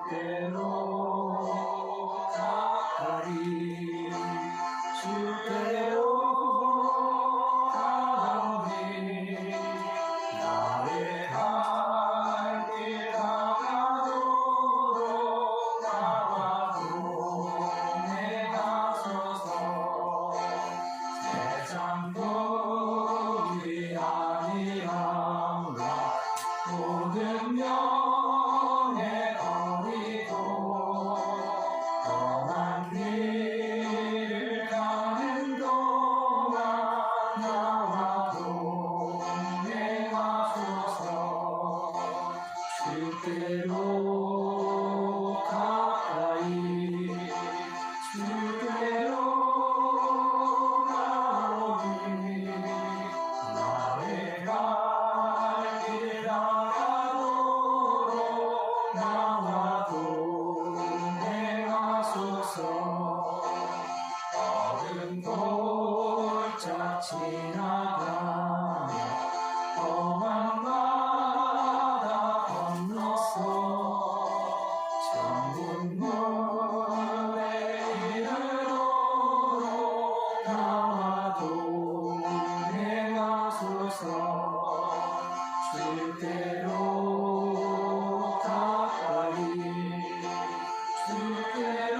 주께로 가리 주께로 가오니 나의 갈 길 다가도록 나와 동행하소서 세상 법이 아니함과 모든 명예 거리고 험한 길을 가는 동안 나와 동행하소서 주께로 가까이 주께로 가오니 나의 갈 길 다가도록 나와 동행하소서 어른 골짜 지나가며 험한 바다 건넜어 천국문에 이르도록 나와 동행하소서 주께로 가까이 주께로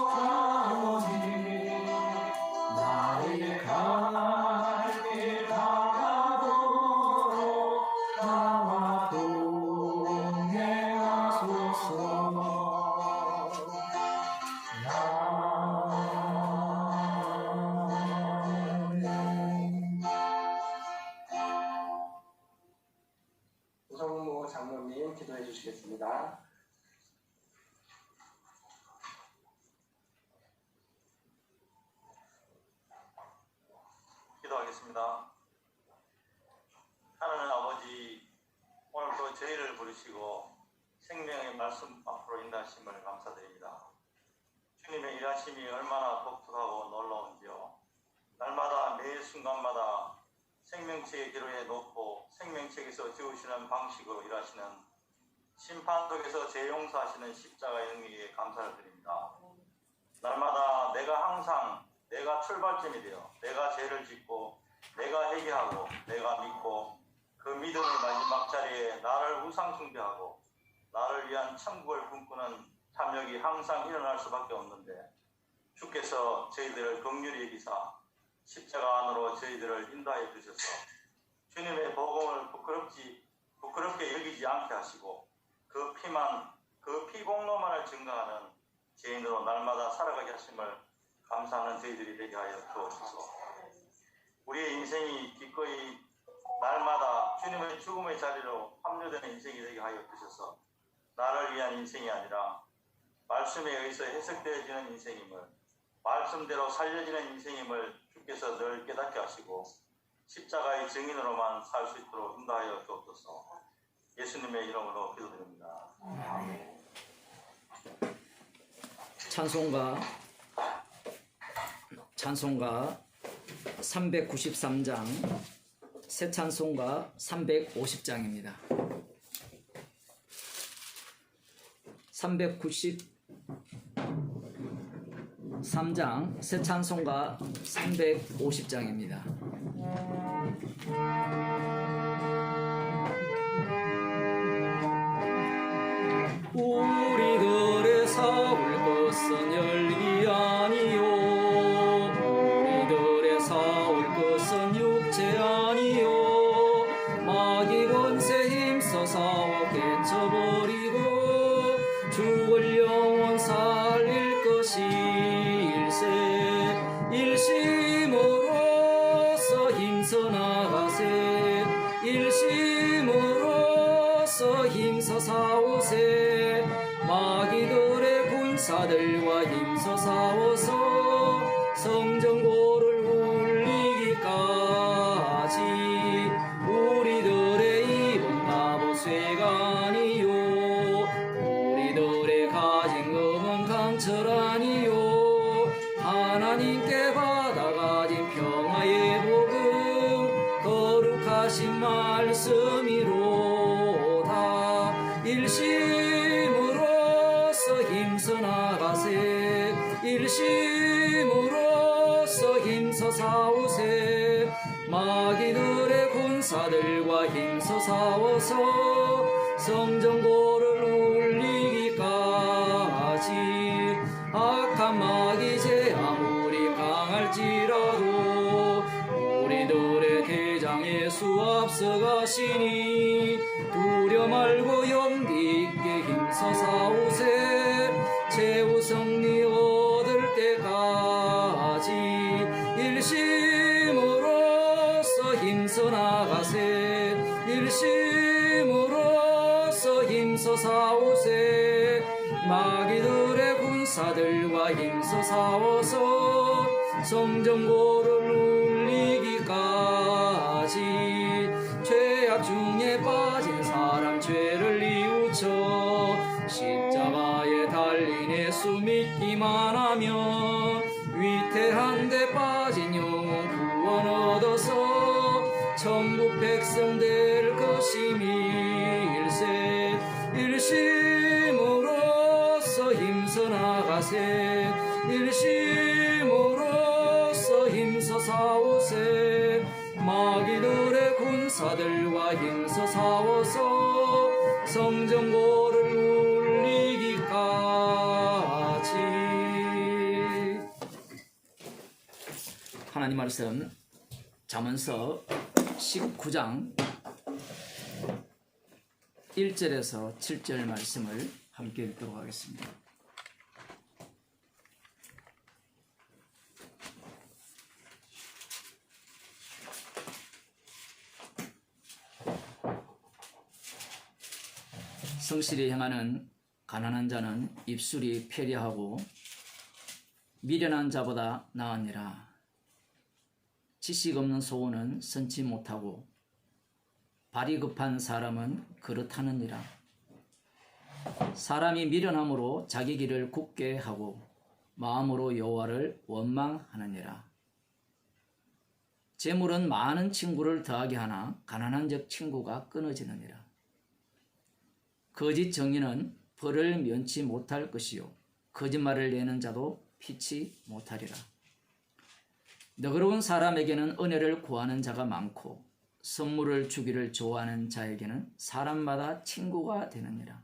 가오니 나의 갈 길 다가도록 나와 동행하소서 아멘. 우성모 장로님 기도해 주시겠습니다. 기도하겠습니다. 하나님 아버지, 오늘도 저희를 부르시고 생명의 말씀 앞으로 인도하심을 감사드립니다. 주님의 일하심이 얼마나 독특하고 놀라운지요. 날마다 매 순간마다 생명책의 기로에 놓고 생명책에서 지우시는 방식으로 일하시는 심판 속에서 죄 용서하시는 십자가의 능력에 감사를 드립니다. 날마다 내가 출발점이 되어 내가 죄를 짓고 내가 회개하고 내가 믿고 그 믿음의 마지막 자리에 나를 우상 숭배하고 나를 위한 천국을 꿈꾸는 탐욕이 항상 일어날 수밖에 없는데 주께서 저희들을 긍휼히 여기사 십자가 안으로 저희들을 인도하여 주셔서 주님의 복음을 부끄럽게 여기지 않게 하시고 그 피공로만을 증거하는 죄인으로 날마다 살아가게 하심을 감사하는 저희들이 되게 하여 주옵소서. 우리의 인생이 기꺼이 날마다 주님의 죽음의 자리로 합류되는 인생이 되게 하여 주셔서 나를 위한 인생이 아니라 말씀에 의해서 해석되어지는 인생임을, 말씀대로 살려지는 인생임을 주께서 늘 깨닫게 하시고 십자가의 증인으로만 살 수 있도록 인도하여 주옵소서. 예수님의 이름으로 기도드립니다. 아멘. 찬송가 393장, 새 찬송가 350장입니다. 393장, 새 찬송가 350장입니다. 우리들의 사울 것은 열기 아니요, 우리들의 사울 것은 육체 아니요, 마귀 권세 힘써 싸워 깨쳐버리고 죽을 영혼 살릴 것일세. 일심으로써 힘써 나가세, 일심으로써 힘써 싸우세. 마귀들의 군사들과 힘써 싸워서 성전고를 울리기까지 우리들의 입은 바보쇠가 아니요, 우리들의 가진 금은 강철 아니요, 하나님께 받아가진 평화의 복음 거룩하신 말씀이로다. 일심 일심으로써 힘써 나가세 일심으로써 힘써 싸우세 마귀들의 군사들과 힘써 싸워서 성전고를 울리기까지 악한 마귀제 아무리 강할지라도 우리들의 대장 예수 앞서가시니 두려 말고 용기 있게 힘써 싸우세 최후 승리 얻을 때까지 일심으로써 힘써 나가세 일심으로써 힘써 싸우세 마귀들의 군사들과 힘써 싸워서 성전고를 울리기까지 죄악 중에 빠진 사람 죄를 뉘우쳐 십자가에 달린 예수 믿기만 하면 위태한 데 빠진 영혼 구원 얻어서 천국 백성 될 것임일세 일심으로써 힘써 나가세 일심으로써 힘써 싸우세 마귀들의 군사들과 힘써 싸워서 성전고를 울리기까지. 하나님 말씀 잠언서 19장 1절에서 7절 말씀을 함께 읽도록 하겠습니다. 성실히 행하는 가난한 자는 입술이 패리하고 미련한 자보다 나으니라. 지식 없는 소원은 선지 못하고 발이 급한 사람은 그렇다느니라. 사람이 미련함으로 자기 길을 굳게 하고 마음으로 여호와를 원망하느니라. 재물은 많은 친구를 더하게 하나 가난한 적 친구가 끊어지느니라. 거짓 정의는 벌을 면치 못할 것이요 거짓말을 내는 자도 피치 못하리라. 너그러운 사람에게는 은혜를 구하는 자가 많고 선물을 주기를 좋아하는 자에게는 사람마다 친구가 되느니라.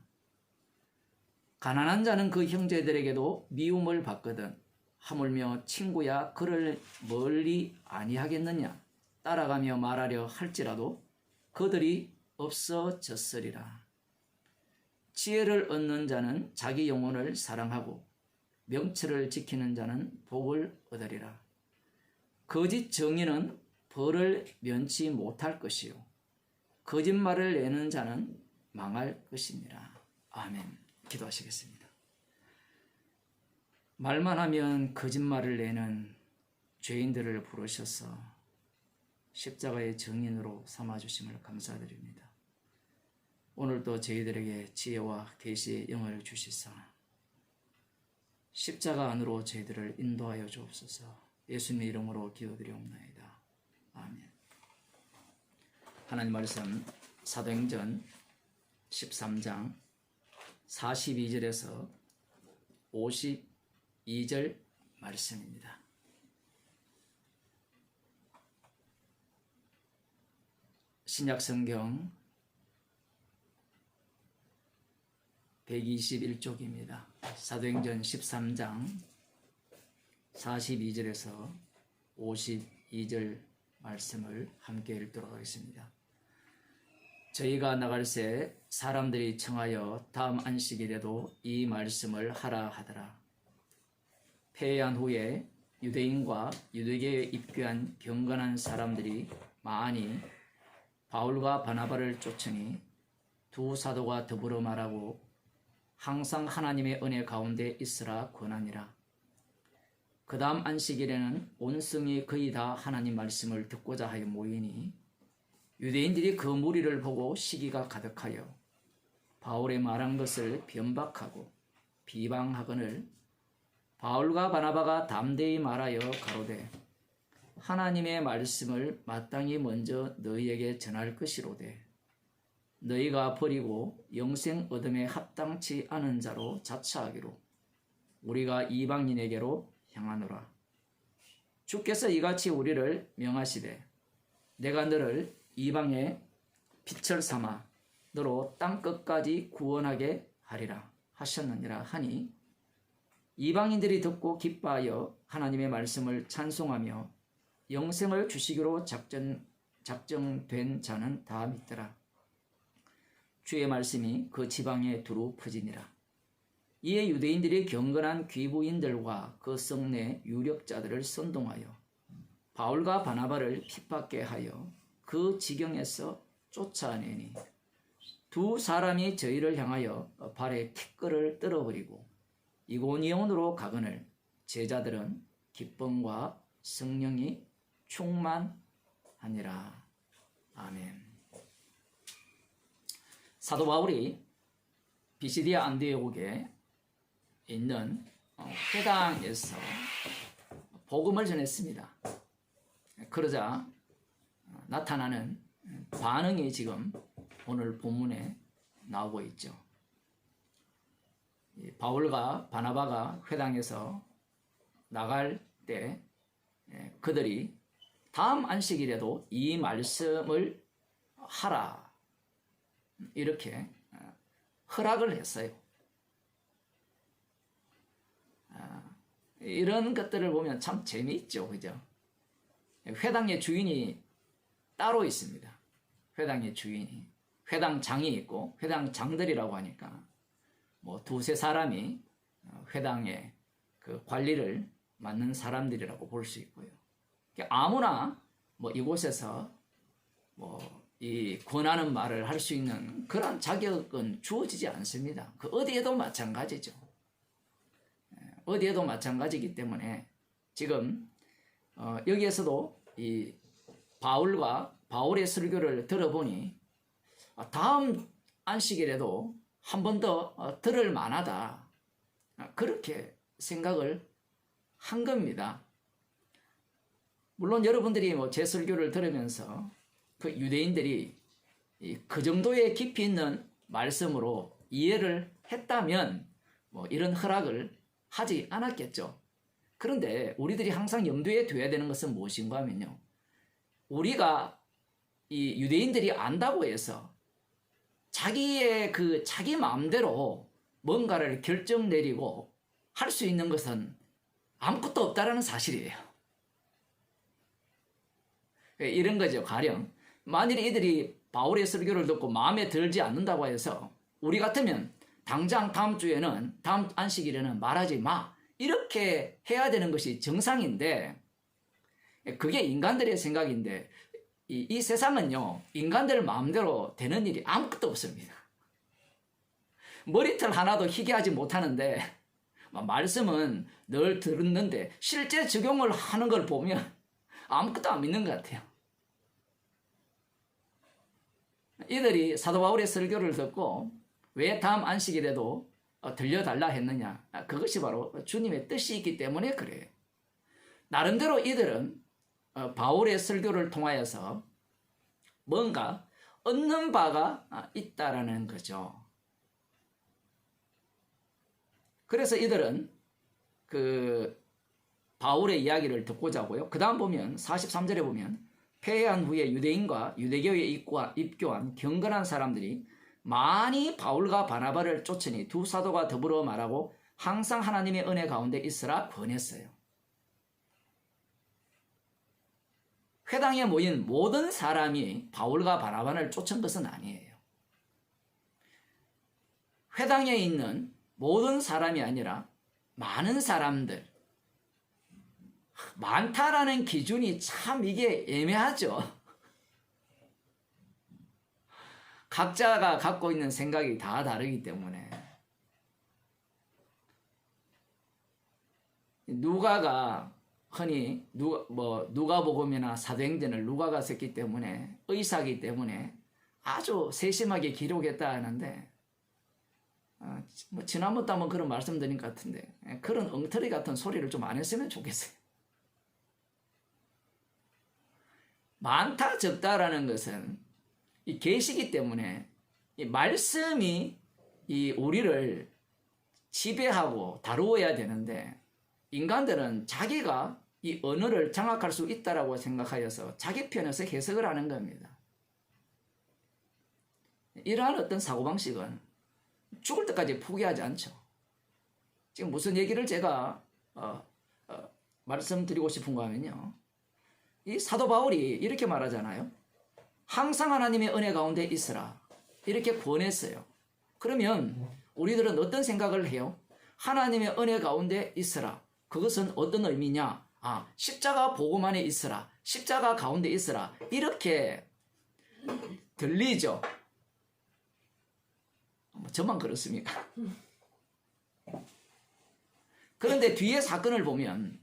가난한 자는 그 형제들에게도 미움을 받거든 하물며 친구야 그를 멀리 아니하겠느냐 따라가며 말하려 할지라도 그들이 없어졌으리라. 지혜를 얻는 자는 자기 영혼을 사랑하고 명철을 지키는 자는 복을 얻으리라. 거짓 정의는 벌을 면치 못할 것이요 거짓말을 내는 자는 망할 것이니라. 아멘. 기도하시겠습니다. 말만 하면 거짓말을 내는 죄인들을 부르셔서 십자가의 증인으로 삼아주심을 감사드립니다. 오늘도 저희들에게 지혜와 계시의 영을 주시사 십자가 안으로 저희들을 인도하여 주옵소서. 예수님의 이름으로 기도드리옵나이다. 아멘. 하나님 말씀 사도행전 13장 42절에서 52절 말씀입니다. 신약성경 121쪽입니다. 사도행전 13장 42절에서 52절 말씀을 함께 읽도록 하겠습니다. 저희가 나갈새 사람들이 청하여 다음 안식일에도 이 말씀을 하라 하더라. 패한 후에 유대인과 유대교에 입교한 경건한 사람들이 많이 바울과 바나바를 쫓으니 두 사도가 더불어 말하고 항상 하나님의 은혜 가운데 있으라 권하니라. 그 다음 안식일에는 온 성이 거의 다 하나님 말씀을 듣고자 하여 모이니 유대인들이 그 무리를 보고 시기가 가득하여 바울의 말한 것을 변박하고 비방하거늘 바울과 바나바가 담대히 말하여 가로되 하나님의 말씀을 마땅히 먼저 너희에게 전할 것이로되 너희가 버리고 영생 얻음에 합당치 않은 자로 자처하기로 우리가 이방인에게로 향하노라. 주께서 이같이 우리를 명하시되 내가 너를 이방의 빛을 삼아 너로 땅끝까지 구원하게 하리라 하셨느니라 하니 이방인들이 듣고 기뻐하여 하나님의 말씀을 찬송하며 영생을 주시기로 작정된 자는 다 믿더라. 주의 말씀이 그 지방에 두루 퍼지니라. 이에 유대인들이 경건한 귀부인들과 그 성내 유력자들을 선동하여 바울과 바나바를 핍박게 하여 그 지경에서 쫓아내니 두 사람이 저희를 향하여 발에 티끌을 떨어버리고 이고니온으로 가거늘 제자들은 기쁨과 성령이 충만하니라. 아멘. 사도 바울이 비시디아 안디옥에 있는 회당에서 복음을 전했습니다. 그러자 나타나는 반응이 지금 오늘 본문에 나오고 있죠. 바울과 바나바가 회당에서 나갈 때 그들이 다음 안식일에도 이 말씀을 하라 이렇게 허락을 했어요. 이런 것들을 보면 참 재미있죠, 그죠? 회당의 주인이 따로 있습니다. 회당의 주인이, 회당장이 있고 회당장들이라고 하니까 뭐 두세 사람이 회당의 그 관리를 맡는 사람들이라고 볼 수 있고요. 아무나 뭐 이곳에서 뭐 이 권하는 말을 할 수 있는 그런 자격은 주어지지 않습니다. 그 어디에도 마찬가지죠. 어디에도 마찬가지이기 때문에 지금 여기에서도 이 바울의 설교를 들어보니 다음 안식일에도 한 번 더 들을 만하다 그렇게 생각을 한 겁니다. 물론 여러분들이 뭐 제 설교를 들으면서 그 유대인들이 그 정도의 깊이 있는 말씀으로 이해를 했다면 뭐 이런 허락을 하지 않았겠죠. 그런데 우리들이 항상 염두에 둬야 되는 것은 무엇인가 하면요, 우리가 이 유대인들이 안다고 해서 자기 마음대로 뭔가를 결정 내리고 할 수 있는 것은 아무것도 없다라는 사실이에요. 이런 거죠. 가령 만일 이들이 바울의 설교를 듣고 마음에 들지 않는다고 해서 우리 같으면 당장 다음 주에는, 다음 안식일에는 말하지 마 이렇게 해야 되는 것이 정상인데, 그게 인간들의 생각인데 이 세상은요, 인간들 마음대로 되는 일이 아무것도 없습니다. 머리털 하나도 희게 하지 못하는데 말씀은 늘 들었는데 실제 적용을 하는 걸 보면 아무것도 안 믿는 것 같아요. 이들이 사도 바울의 설교를 듣고 왜 다음 안식일에도 들려달라 했느냐, 그것이 바로 주님의 뜻이 있기 때문에 그래요. 나름대로 이들은 바울의 설교를 통하여서 뭔가 얻는 바가 있다라는 거죠. 그래서 이들은 그 바울의 이야기를 듣고자 하고요. 그 다음 보면 43절에 보면 폐해한 후에 유대인과 유대교에 입교한 경건한 사람들이 많이 바울과 바나바를 쫓으니 두 사도가 더불어 말하고 항상 하나님의 은혜 가운데 있으라 권했어요. 회당에 모인 모든 사람이 바울과 바나바를 쫓은 것은 아니에요. 회당에 있는 모든 사람이 아니라 많은 사람들, 많다라는 기준이 참 이게 애매하죠. 각자가 갖고 있는 생각이 다 다르기 때문에 누가가 흔히 누가복음이나 사도행전을 누가가 썼기 때문에, 의사이기 때문에 아주 세심하게 기록했다 하는데 뭐 지난번도 한번 그런 말씀 드린 것 같은데 그런 엉터리 같은 소리를 좀 안 했으면 좋겠어요. 많다 적다라는 것은 이 계시기 때문에 이 말씀이 이 우리를 지배하고 다루어야 되는데 인간들은 자기가 이 언어를 장악할 수 있다라고 생각하여서 자기 편에서 해석을 하는 겁니다. 이러한 어떤 사고방식은 죽을 때까지 포기하지 않죠. 지금 무슨 얘기를 제가 말씀드리고 싶은가 하면요. 이 사도 바울이 이렇게 말하잖아요. 항상 하나님의 은혜 가운데 있으라. 이렇게 권했어요. 그러면 우리들은 어떤 생각을 해요? 하나님의 은혜 가운데 있으라. 그것은 어떤 의미냐? 십자가 복음 안에 있으라. 십자가 가운데 있으라. 이렇게 들리죠. 저만 그렇습니까? 그런데 뒤에 사건을 보면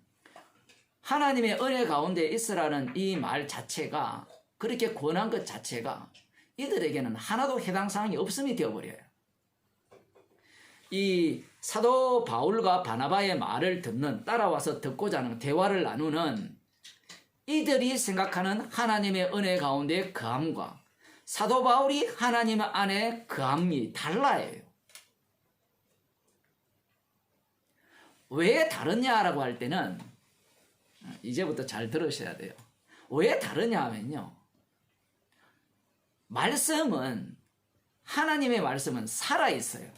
하나님의 은혜 가운데 있으라는 이 말 자체가 그렇게 권한 것 자체가 이들에게는 하나도 해당 사항이 없음이 되어버려요. 이 사도 바울과 바나바의 말을 듣는, 따라와서 듣고자 하는, 대화를 나누는 이들이 생각하는 하나님의 은혜 가운데 거함과 사도 바울이 하나님 안에 거함이 달라요. 왜 다르냐라고 할 때는 이제부터 잘 들으셔야 돼요. 왜 다르냐 하면요. 하나님의 말씀은 살아있어요.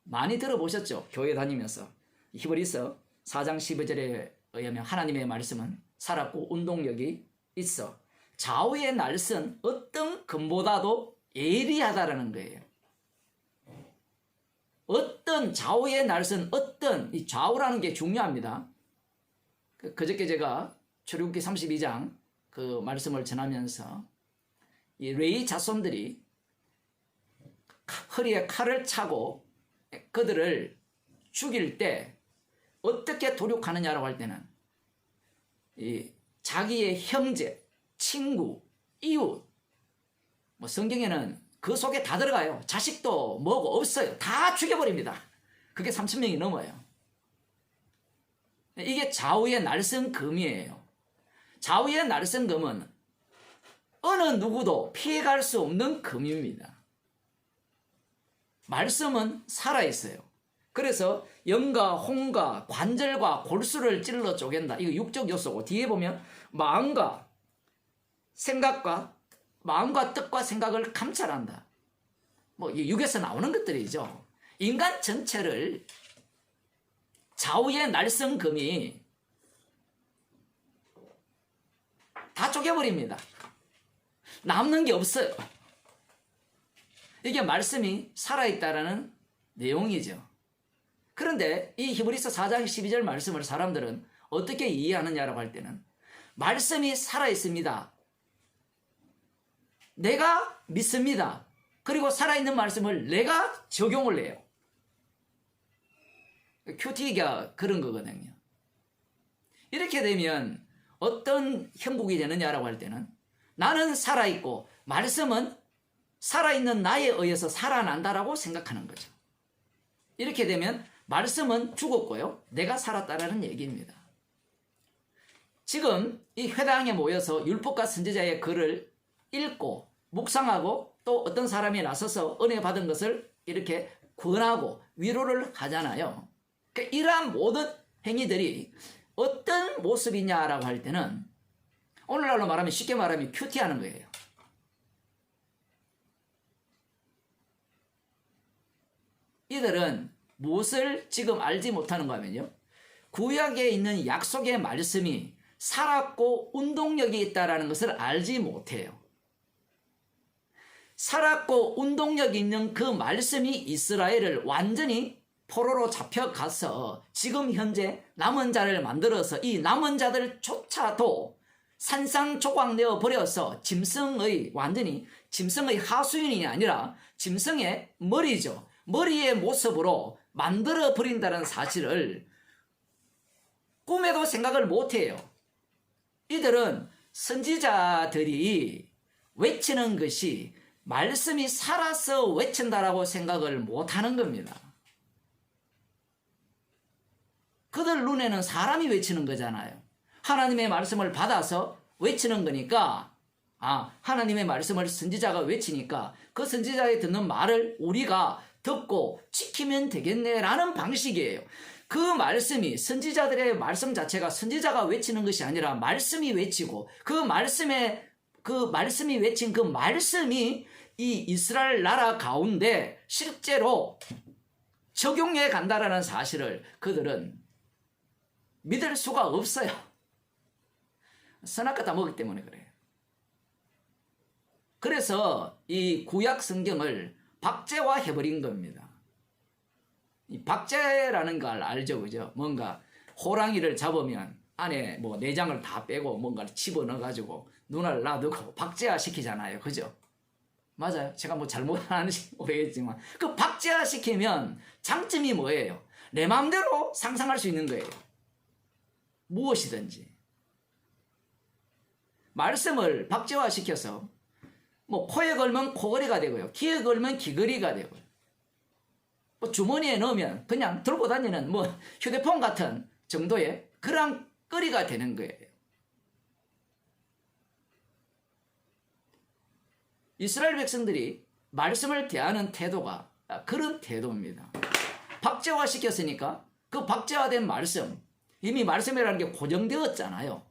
많이 들어보셨죠? 교회 다니면서. 히브리서 4장 12절에 의하면 하나님의 말씀은 살았고 운동력이 있어. 좌우의 날선 어떤 금보다도 예리하다라는 거예요. 어떤 좌우의 날선 이 좌우라는 게 중요합니다. 그저께 제가 출애굽기 32장 그 말씀을 전하면서 이 레위 자손들이 허리에 칼을 차고 그들을 죽일 때 어떻게 도륙하느냐라고 할 때는 이 자기의 형제, 친구, 이웃, 성경에는 그 속에 다 들어가요. 자식도 뭐고 없어요. 다 죽여버립니다. 그게 3,000명이 넘어요. 이게 좌우의 날성금이에요. 좌우의 날성금은 어느 누구도 피해갈 수 없는 금입니다. 말씀은 살아있어요. 그래서 영과 홍과 관절과 골수를 찔러 쪼갠다. 이거 육적 요소고, 뒤에 보면 마음과 뜻과 생각을 감찰한다. 육에서 나오는 것들이죠. 인간 전체를 좌우의 날성금이 다 쪼개버립니다. 남는 게 없어요. 이게 말씀이 살아있다라는 내용이죠. 그런데 이 히브리서 4장 12절 말씀을 사람들은 어떻게 이해하느냐라고 할 때는 말씀이 살아있습니다. 내가 믿습니다. 그리고 살아있는 말씀을 내가 적용을 해요. 큐티가 그런 거거든요. 이렇게 되면 어떤 형국이 되느냐라고 할 때는 나는 살아있고 말씀은 살아있는 나에 의해서 살아난다라고 생각하는 거죠. 이렇게 되면 말씀은 죽었고요. 내가 살았다라는 얘기입니다. 지금 이 회당에 모여서 율법과 선지자의 글을 읽고 묵상하고 또 어떤 사람이 나서서 은혜 받은 것을 이렇게 권하고 위로를 하잖아요. 그러니까 이러한 모든 행위들이 어떤 모습이냐라고 할 때는 오늘날로 말하면 쉽게 말하면 큐티하는 거예요. 이들은 무엇을 지금 알지 못하는가 하면요. 구약에 있는 약속의 말씀이 살았고 운동력이 있다는 것을 알지 못해요. 살았고 운동력이 있는 그 말씀이 이스라엘을 완전히 포로로 잡혀가서 지금 현재 남은 자를 만들어서 이 남은 자들조차도 산산조각내어 버려서 완전히 짐승의 하수인이 아니라 짐승의 머리죠. 머리의 모습으로 만들어 버린다는 사실을 꿈에도 생각을 못해요. 이들은 선지자들이 외치는 것이 말씀이 살아서 외친다라고 생각을 못하는 겁니다. 그들 눈에는 사람이 외치는 거잖아요. 하나님의 말씀을 받아서 외치는 거니까 하나님의 말씀을 선지자가 외치니까 그 선지자의 듣는 말을 우리가 듣고 지키면 되겠네라는 방식이에요. 그 말씀이 선지자들의 말씀 자체가 선지자가 외치는 것이 아니라 말씀이 외치고 그 말씀이 외친 그 말씀이 이 이스라엘 나라 가운데 실제로 적용해 간다라는 사실을 그들은 믿을 수가 없어요. 선악과 다 먹기 때문에 그래요. 그래서 이 구약 성경을 박제화해버린 겁니다. 이 박제라는 걸 알죠, 그죠? 뭔가 호랑이를 잡으면 안에 뭐 내장을 다 빼고 뭔가를 집어넣어가지고 눈을 놔두고 박제화시키잖아요, 그죠? 맞아요. 제가 뭐 잘못하는지 모르겠지만 그 박제화시키면 장점이 뭐예요? 내 마음대로 상상할 수 있는 거예요. 무엇이든지. 말씀을 박제화시켜서 뭐 코에 걸면 코걸이가 되고요. 귀에 걸면 귀걸이가 되고요. 뭐 주머니에 넣으면 그냥 들고 다니는 뭐 휴대폰 같은 정도의 그런 거리가 되는 거예요. 이스라엘 백성들이 말씀을 대하는 태도가 그런 태도입니다. 박제화시켰으니까 그 박제화된 말씀, 이미 말씀이라는 게 고정되었잖아요.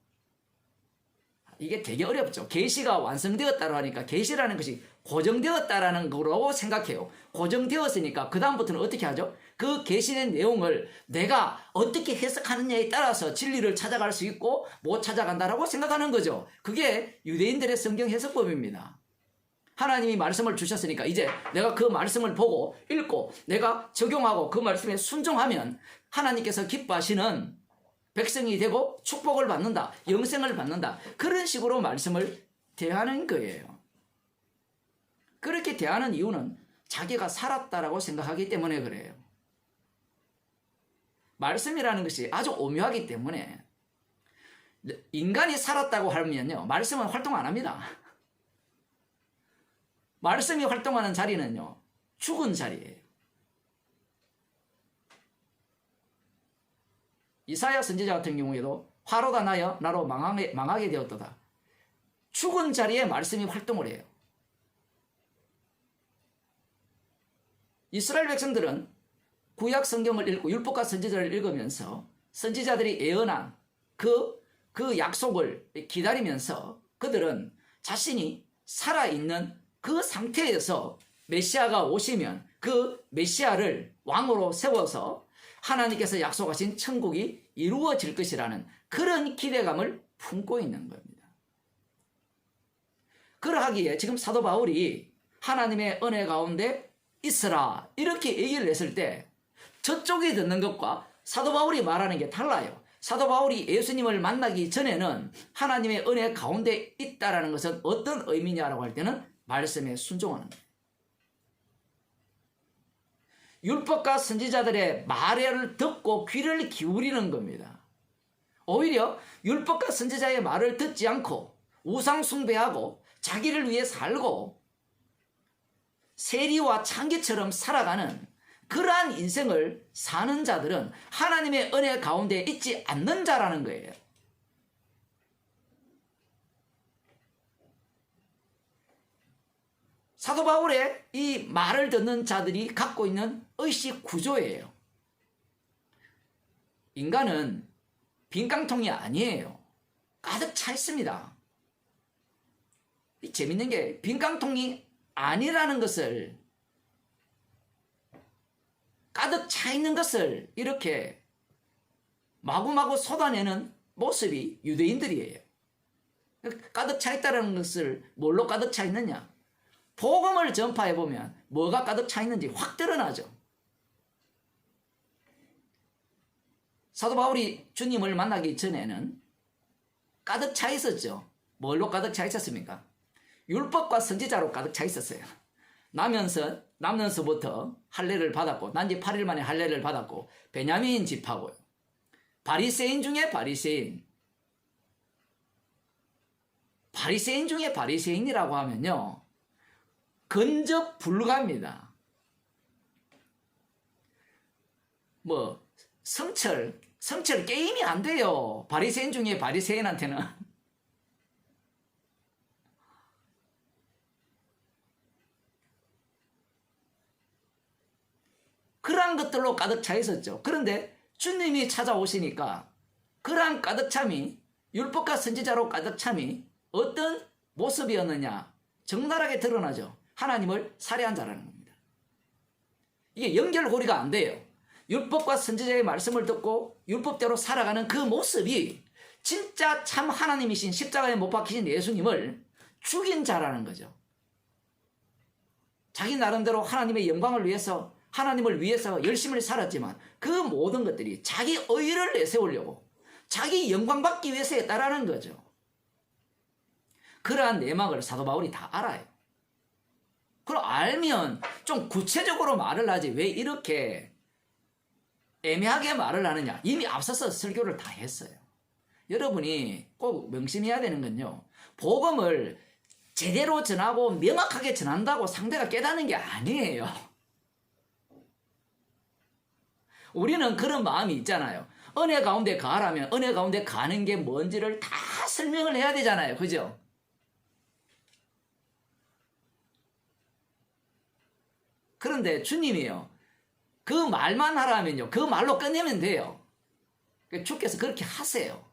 이게 되게 어렵죠. 계시가 완성되었다고 하니까 계시라는 것이 고정되었다라는 거라고 생각해요. 고정되었으니까 그 다음부터는 어떻게 하죠? 그 계시된 내용을 내가 어떻게 해석하느냐에 따라서 진리를 찾아갈 수 있고 못 찾아간다라고 생각하는 거죠. 그게 유대인들의 성경 해석법입니다. 하나님이 말씀을 주셨으니까 이제 내가 그 말씀을 보고 읽고 내가 적용하고 그 말씀에 순종하면 하나님께서 기뻐하시는 백성이 되고 축복을 받는다, 영생을 받는다, 그런 식으로 말씀을 대하는 거예요. 그렇게 대하는 이유는 자기가 살았다라고 생각하기 때문에 그래요. 말씀이라는 것이 아주 오묘하기 때문에 인간이 살았다고 하면요, 말씀은 활동 안 합니다. 말씀이 활동하는 자리는요, 죽은 자리예요. 이사야 선지자 같은 경우에도 화로가 나여 나로 망하게 되었도다. 죽은 자리에 말씀이 활동을 해요. 이스라엘 백성들은 구약 성경을 읽고 율법과 선지자를 읽으면서 선지자들이 예언한 그 약속을 기다리면서 그들은 자신이 살아있는 그 상태에서 메시아가 오시면 그 메시아를 왕으로 세워서 하나님께서 약속하신 천국이 이루어질 것이라는 그런 기대감을 품고 있는 겁니다. 그러하기에 지금 사도 바울이 하나님의 은혜 가운데 있으라 이렇게 얘기를 했을 때 저쪽이 듣는 것과 사도 바울이 말하는 게 달라요. 사도 바울이 예수님을 만나기 전에는 하나님의 은혜 가운데 있다라는 것은 어떤 의미냐라고 할 때는 말씀에 순종하는 거예요. 율법과 선지자들의 말을 듣고 귀를 기울이는 겁니다. 오히려 율법과 선지자의 말을 듣지 않고 우상 숭배하고 자기를 위해 살고 세리와 창기처럼 살아가는 그러한 인생을 사는 자들은 하나님의 은혜 가운데 있지 않는 자라는 거예요. 사도 바울의 이 말을 듣는 자들이 갖고 있는 의식 구조예요. 인간은 빈깡통이 아니에요. 가득 차 있습니다. 재밌는 게 빈깡통이 아니라는 것을, 가득 차 있는 것을 이렇게 마구마구 쏟아내는 모습이 유대인들이에요. 가득 차 있다는 것을 뭘로 가득 차 있느냐? 복음을 전파해보면 뭐가 가득 차 있는지 확 드러나죠. 사도 바울이 주님을 만나기 전에는 가득 차 있었죠. 뭘로 가득 차 있었습니까? 율법과 선지자로 가득 차 있었어요. 남면서부터 할례를 받았고 난지 8일 만에 할례를 받았고 베냐민 집하고요. 바리새인 중에 바리새인 중에 바리새인이라고 하면요, 근접 불가입니다. 뭐 성철 게임이 안 돼요. 바리새인 중에 바리새인한테는 것들로 가득 차 있었죠. 그런데 주님이 찾아오시니까 그러한 가득 참이, 율법과 선지자로 가득 참이 어떤 모습이었느냐, 적나라하게 드러나죠. 하나님을 살해한 자라는 겁니다. 이게 연결고리가 안 돼요. 율법과 선지자의 말씀을 듣고 율법대로 살아가는 그 모습이 진짜 참 하나님이신, 십자가에 못 박히신 예수님을 죽인 자라는 거죠. 자기 나름대로 하나님의 영광을 위해서, 하나님을 위해서 열심히 살았지만 그 모든 것들이 자기 의의를 내세우려고, 자기 영광 받기 위해서 했다라는 거죠. 그러한 내막을 사도 바울이 다 알아요. 그럼 알면 좀 구체적으로 말을 하지 왜 이렇게 애매하게 말을 하느냐. 이미 앞서서 설교를 다 했어요. 여러분이 꼭 명심해야 되는 건요, 복음을 제대로 전하고 명확하게 전한다고 상대가 깨닫는 게 아니에요. 우리는 그런 마음이 있잖아요. 은혜 가운데 가라면 은혜 가운데 가는 게 뭔지를 다 설명을 해야 되잖아요. 그죠? 그런데 주님이요, 그 말만 하라면요, 그 말로 끝내면 돼요. 주께서 그렇게 하세요.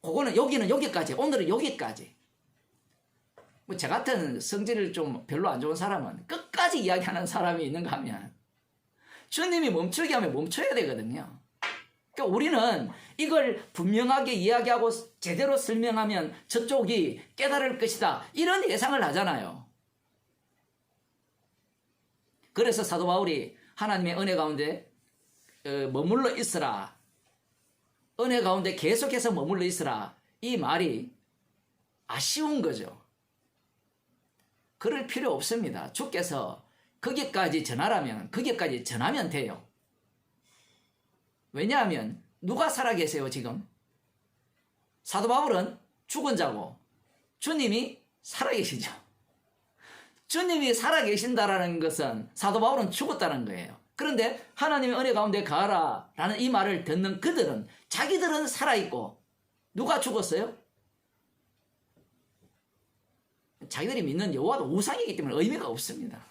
그거는 여기는 여기까지, 오늘은 여기까지. 뭐 저 같은 성질을 좀 별로 안 좋은 사람은 끝까지 이야기하는 사람이 있는가 하면 주님이 멈추게 하면 멈춰야 되거든요. 그러니까 우리는 이걸 분명하게 이야기하고 제대로 설명하면 저쪽이 깨달을 것이다, 이런 예상을 하잖아요. 그래서 사도 바울이 하나님의 은혜 가운데 머물러 있으라, 은혜 가운데 계속해서 머물러 있으라, 이 말이 아쉬운 거죠. 그럴 필요 없습니다. 주께서 거기까지 전하라면 거기까지 전하면 돼요. 왜냐하면 누가 살아계세요 지금? 사도 바울은 죽은 자고 주님이 살아계시죠. 주님이 살아계신다라는 것은 사도 바울은 죽었다는 거예요. 그런데 하나님의 은혜 가운데 가라 라는 이 말을 듣는 그들은, 자기들은 살아있고 누가 죽었어요? 자기들이 믿는 여호와도 우상이기 때문에 의미가 없습니다.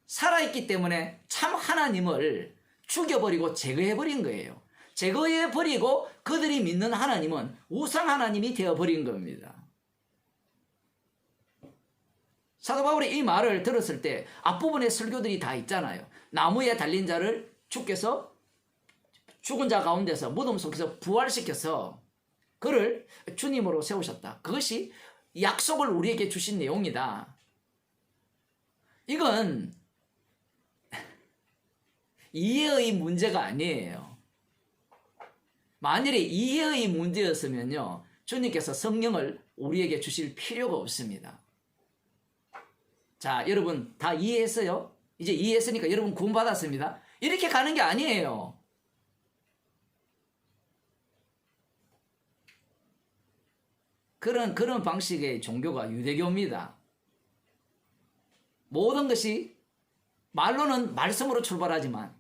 살아있기 때문에 참 하나님을 죽여버리고 제거해버린 거예요. 제거해버리고 그들이 믿는 하나님은 우상 하나님이 되어버린 겁니다. 사도 바울이 이 말을 들었을 때 앞부분에 설교들이 다 있잖아요. 나무에 달린 자를 주께서 죽은 자 가운데서 무덤 속에서 부활시켜서 그를 주님으로 세우셨다. 그것이 약속을 우리에게 주신 내용이다. 이건 이해의 문제가 아니에요. 만일에 이해의 문제였으면요, 주님께서 성령을 우리에게 주실 필요가 없습니다. 자, 여러분 다 이해했어요? 이제 이해했으니까 여러분 구원받았습니다. 이렇게 가는 게 아니에요. 그런 방식의 종교가 유대교입니다. 모든 것이 말로는 말씀으로 출발하지만,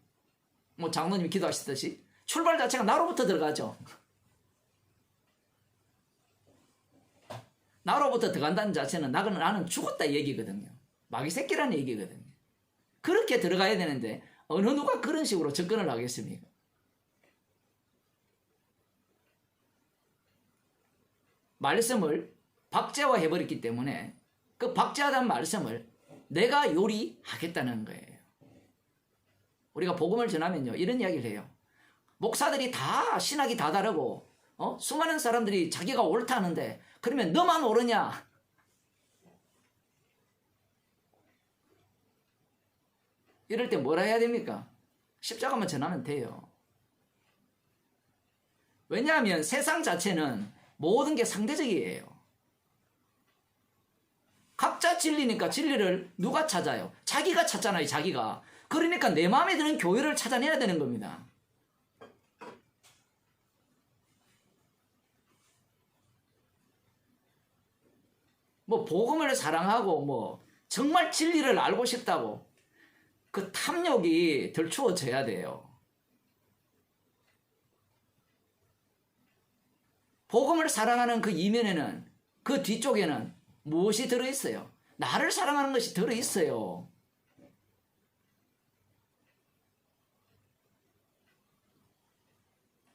뭐 장로님이 기도하시듯이 출발 자체가 나로부터 들어가죠. 나로부터 들어간다는 자체는 나는 죽었다 얘기거든요. 마귀 새끼라는 얘기거든요. 그렇게 들어가야 되는데 어느 누가 그런 식으로 접근을 하겠습니까? 말씀을 박제화해버렸기 때문에 그 박제하다는 말씀을 내가 요리하겠다는 거예요. 우리가 복음을 전하면요, 이런 이야기를 해요. 목사들이 다 신학이 다 다르고 수많은 사람들이 자기가 옳다는데 그러면 너만 옳으냐? 이럴 때 뭐라 해야 됩니까? 십자가만 전하면 돼요. 왜냐하면 세상 자체는 모든 게 상대적이에요. 각자 진리니까 진리를 누가 찾아요? 자기가 찾잖아요, 자기가. 그러니까 내 마음에 드는 교회를 찾아내야 되는 겁니다. 뭐 복음을 사랑하고 뭐 정말 진리를 알고 싶다고 그 탐욕이 덜 추워져야 돼요. 복음을 사랑하는 그 이면에는, 그 뒤쪽에는 무엇이 들어있어요? 나를 사랑하는 것이 들어있어요.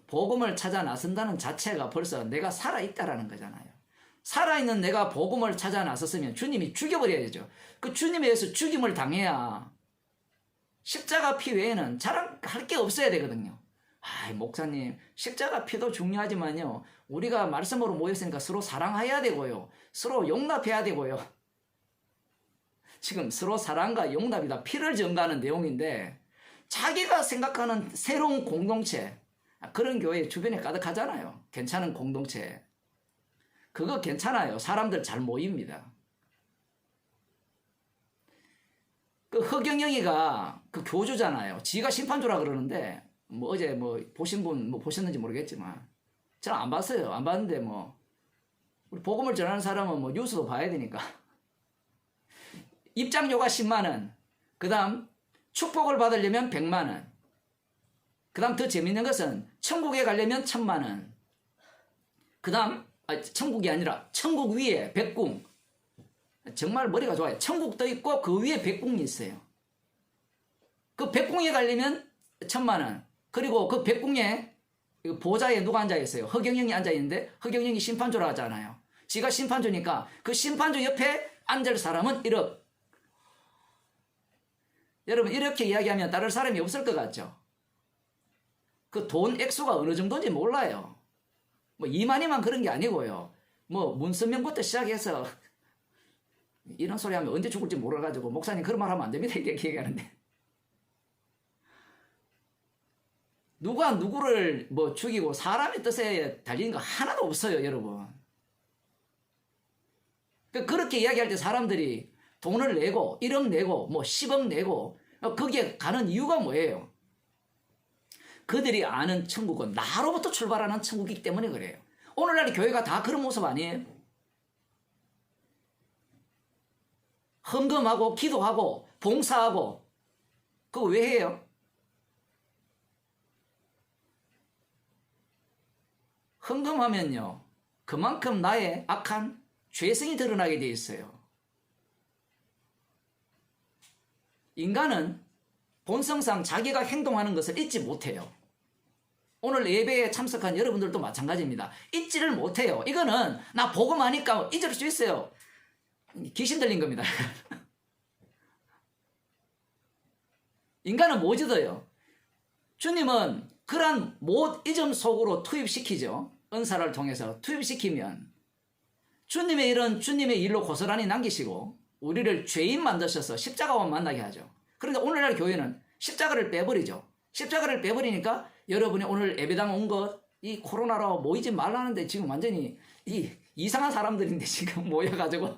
복음을 찾아 나선다는 자체가 벌써 내가 살아있다라는 거잖아요. 살아있는 내가 복음을 찾아 나섰으면 주님이 죽여버려야죠. 그 주님에 의해서 죽임을 당해야 십자가 피 외에는 자랑할 게 없어야 되거든요. 목사님, 십자가 피도 중요하지만요, 우리가 말씀으로 모였으니까 서로 사랑해야 되고요, 서로 용납해야 되고요. 지금 서로 사랑과 용납이다, 피를 증가하는 내용인데, 자기가 생각하는 새로운 공동체, 그런 교회 주변에 가득하잖아요. 괜찮은 공동체. 그거 괜찮아요. 사람들 잘 모입니다. 그 허경영이가 그 교주잖아요. 지가 심판주라 그러는데, 뭐 어제 뭐 보신 분 뭐 보셨는지 모르겠지만, 저는 안 봤어요. 안 봤는데 뭐 우리 복음을 전하는 사람은 뭐 뉴스도 봐야 되니까. 입장료가 10만 원. 그다음 축복을 받으려면 100만 원. 그다음 더 재밌는 것은 천국에 가려면 1000만 원. 그다음 천국이 아니라 천국 위에 백궁. 정말 머리가 좋아요. 천국도 있고 그 위에 백궁이 있어요. 그 백궁에 가려면 1000만 원. 그리고 그 백궁에 보좌에 누가 앉아 있어요? 허경영이 앉아 있는데, 허경영이 심판주라 하잖아요. 지가 심판주니까 그 심판주 옆에 앉을 사람은 1억. 여러분, 이렇게 이야기하면 따를 사람이 없을 것 같죠? 그 돈 액수가 어느 정도인지 몰라요. 뭐 이만희만 그런 게 아니고요. 뭐 문선명부터 시작해서 이런 소리 하면 언제 죽을지 몰라가지고, 목사님 그런 말 하면 안 됩니다, 이렇게 얘기하는데. 누가 누구를 뭐 죽이고 사람의 뜻에 달리는 거 하나도 없어요, 여러분. 그렇게 이야기할 때 사람들이 돈을 내고 1억 내고 뭐 10억 내고 거기에 가는 이유가 뭐예요? 그들이 아는 천국은 나로부터 출발하는 천국이기 때문에 그래요. 오늘날 교회가 다 그런 모습 아니에요? 헌금하고 기도하고 봉사하고, 그거 왜 해요? 헌금하면요, 그만큼 나의 악한 죄성이 드러나게 돼 있어요. 인간은 본성상 자기가 행동하는 것을 잊지 못해요. 오늘 예배에 참석한 여러분들도 마찬가지입니다. 잊지를 못해요. 이거는 나 복음하니까 잊을 수 있어요. 귀신 들린 겁니다. 인간은 못 잊어요. 주님은 그러한 못 잊음 속으로 투입시키죠. 은사를 통해서 투입시키면 주님의 일은 주님의 일로 고스란히 남기시고 우리를 죄인 만드셔서 십자가와 만나게 하죠. 그런데 오늘날 교회는 십자가를 빼버리죠. 십자가를 빼버리니까 여러분이 오늘 예배당 온 것, 이 코로나로 모이지 말라는데 지금 완전히 이상한 사람들인데 지금 모여가지고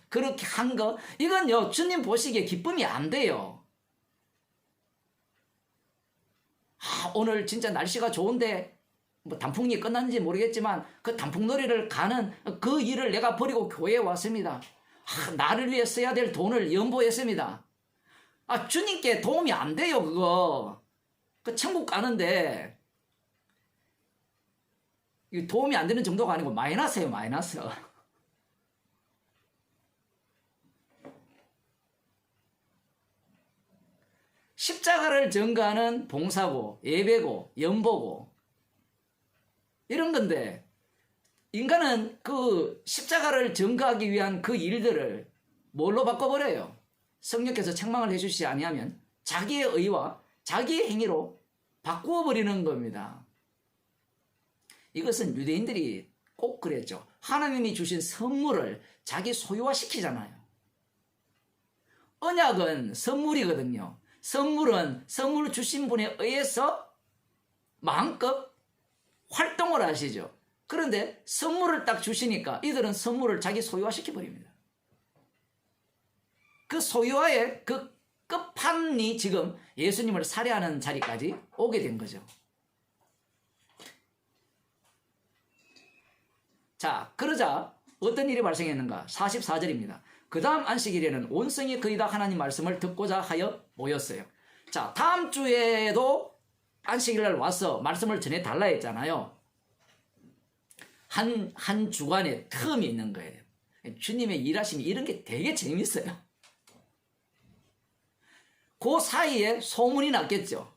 그렇게 한 거, 이건요, 주님 보시기에 기쁨이 안 돼요. 오늘 진짜 날씨가 좋은데 뭐 단풍이 끝났는지 모르겠지만 그 단풍놀이를 가는 그 일을 내가 버리고 교회에 왔습니다. 나를 위해 써야 될 돈을 연보했습니다. 주님께 도움이 안 돼요, 그거. 그 천국 가는데 도움이 안 되는 정도가 아니고 마이너스예요, 마이너스. 십자가를 전가하는 봉사고 예배고 연보고 이런 건데, 인간은 그 십자가를 전가하기 위한 그 일들을 뭘로 바꿔버려요? 성령께서 책망을 해주시지 아니하면 자기의 의와 자기의 행위로 바꾸어 버리는 겁니다. 이것은 유대인들이 꼭 그랬죠. 하나님이 주신 선물을 자기 소유화시키잖아요. 언약은 선물이거든요. 선물은 선물 주신 분에 의해서 마음껏 활동을 하시죠. 그런데 선물을 딱 주시니까 이들은 선물을 자기 소유화시켜버립니다. 그 소유화의 그 끝판이 지금 예수님을 살해하는 자리까지 오게 된 거죠. 자, 그러자 어떤 일이 발생했는가? 44절입니다. 그 다음 안식일에는 온 성이 거의 다 하나님 말씀을 듣고자 하여 모였어요. 자, 다음 주에도 안식일날 와서 말씀을 전해달라 했잖아요. 한 주간의 텀이 있는 거예요. 주님의 일하심이 이런 게 되게 재밌어요. 그 사이에 소문이 났겠죠.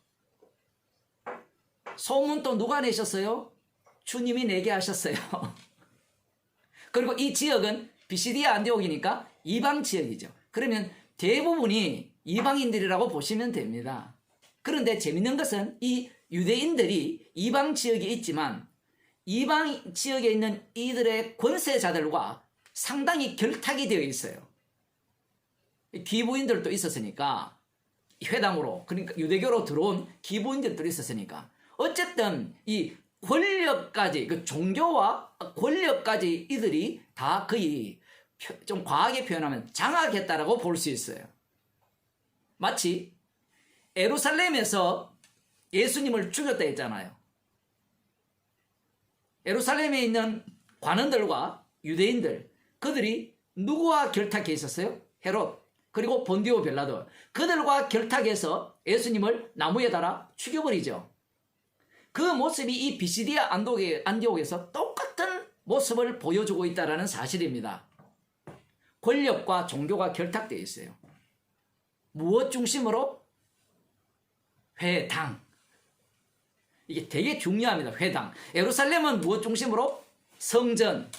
소문 또 누가 내셨어요? 주님이 내게 하셨어요. 그리고 이 지역은 비시디아 안디옥이니까 이방 지역이죠. 그러면 대부분이 이방인들이라고 보시면 됩니다. 그런데 재밌는 것은 이 유대인들이 이방 지역에 있지만 이방 지역에 있는 이들의 권세자들과 상당히 결탁이 되어 있어요. 기부인들도 있었으니까, 회당으로, 그러니까 유대교로 들어온 기부인들도 있었으니까, 어쨌든 이 권력까지, 그 종교와 권력까지 이들이 다 거의 좀 과하게 표현하면 장악했다라고 볼 수 있어요. 마치 예루살렘에서 예수님을 죽였다 했잖아요. 예루살렘에 있는 관원들과 유대인들, 그들이 누구와 결탁해 있었어요? 헤롯, 그리고 본디오 빌라도, 그들과 결탁해서 예수님을 나무에 달아 죽여버리죠. 그 모습이 이 비시디아 안디옥에서 똑같은 모습을 보여주고 있다는 사실입니다. 권력과 종교가 결탁되어 있어요. 무엇 중심으로? 회당. 이게 되게 중요합니다. 회당. 예루살렘은 무엇 중심으로? 성전.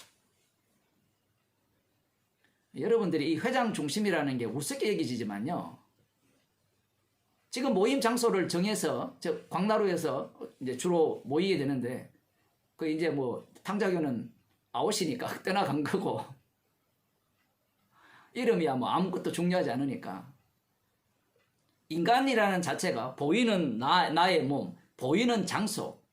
여러분들이 이 회당 중심이라는 게 우습게 여기지만요, 지금 모임 장소를 정해서 광나루에서 이제 주로 모이게 되는데, 그 이제 뭐 탕자교는 아웃이니까 떠나간 거고, 이름이야 뭐 아무것도 중요하지 않으니까. 인간이라는 자체가 보이는 나의 몸, 보이는 장소,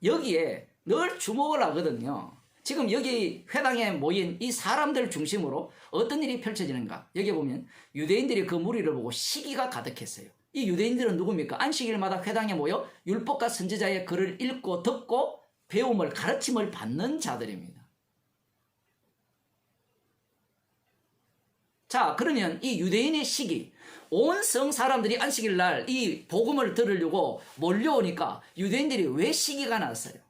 여기에 늘 주목을 하거든요. 지금 여기 회당에 모인 이 사람들 중심으로 어떤 일이 펼쳐지는가? 여기 보면 유대인들이 그 무리를 보고 시기가 가득했어요. 이 유대인들은 누굽니까? 안식일마다 회당에 모여 율법과 선지자의 글을 읽고 듣고 배움을, 가르침을 받는 자들입니다. 자, 그러면 이 유대인의 시기, 온 성 사람들이 안식일 날 이 복음을 들으려고 몰려오니까 유대인들이 왜 시기가 났어요?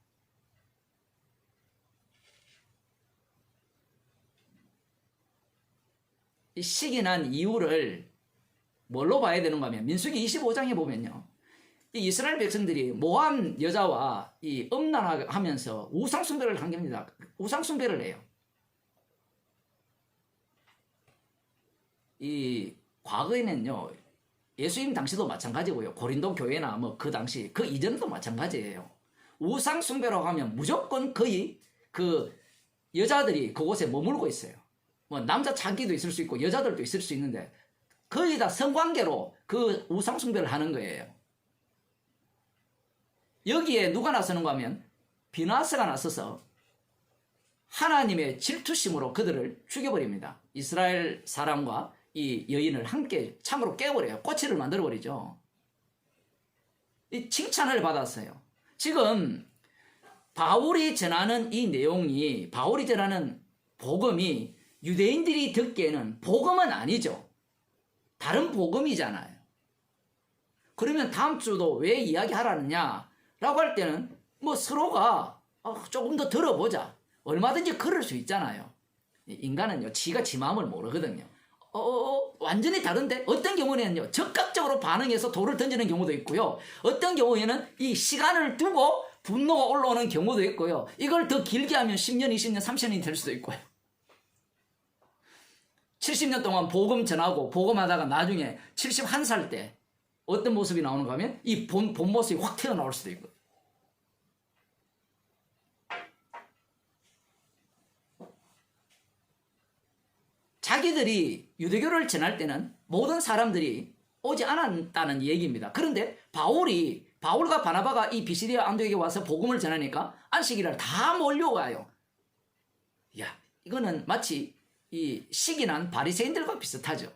이 시기 난 이유를 뭘로 봐야 되는가 하면, 민수기 25장에 보면요, 이 이스라엘 백성들이 모함 여자와 이 음란하면서 우상숭배를 한 겁니다. 우상숭배를 해요. 이 과거에는요, 예수님 당시도 마찬가지고요, 고린도 교회나 뭐 그 당시, 그 이전도 마찬가지예요. 우상숭배라고 하면 무조건 거의 그 여자들이 그곳에 머물고 있어요. 뭐 남자 자기도 있을 수 있고 여자들도 있을 수 있는데 거의 다 성관계로 그 우상숭배를 하는 거예요. 여기에 누가 나서는가 하면 비나스가 나서서 하나님의 질투심으로 그들을 죽여버립니다. 이스라엘 사람과 이 여인을 함께 창으로 깨버려요. 꼬치를 만들어버리죠. 이 칭찬을 받았어요. 지금 바울이 전하는 이 내용이, 바울이 전하는 복음이 유대인들이 듣기에는 복음은 아니죠. 다른 복음이잖아요. 그러면 다음 주도 왜 이야기하라느냐 라고 할 때는 뭐 서로가 조금 더 들어보자, 얼마든지 그럴 수 있잖아요. 인간은요, 지가 지 마음을 모르거든요. 완전히 다른데, 어떤 경우에는요 적극적으로 반응해서 돌을 던지는 경우도 있고요, 어떤 경우에는 이 시간을 두고 분노가 올라오는 경우도 있고요, 이걸 더 길게 하면 10년, 20년, 30년이 될 수도 있고요. 70년 동안 복음 전하고 복음하다가 나중에 71살 때 어떤 모습이 나오는가 하면 이 본 모습이 확 튀어나올 수도 있고. 자기들이 유대교를 전할 때는 모든 사람들이 오지 않았다는 얘기입니다. 그런데 바울과 바나바가 이 비시디아 안디옥에 와서 복음을 전하니까 안식일날 다 몰려와요. 야, 이거는 마치 이 시기난 바리새인들과 비슷하죠.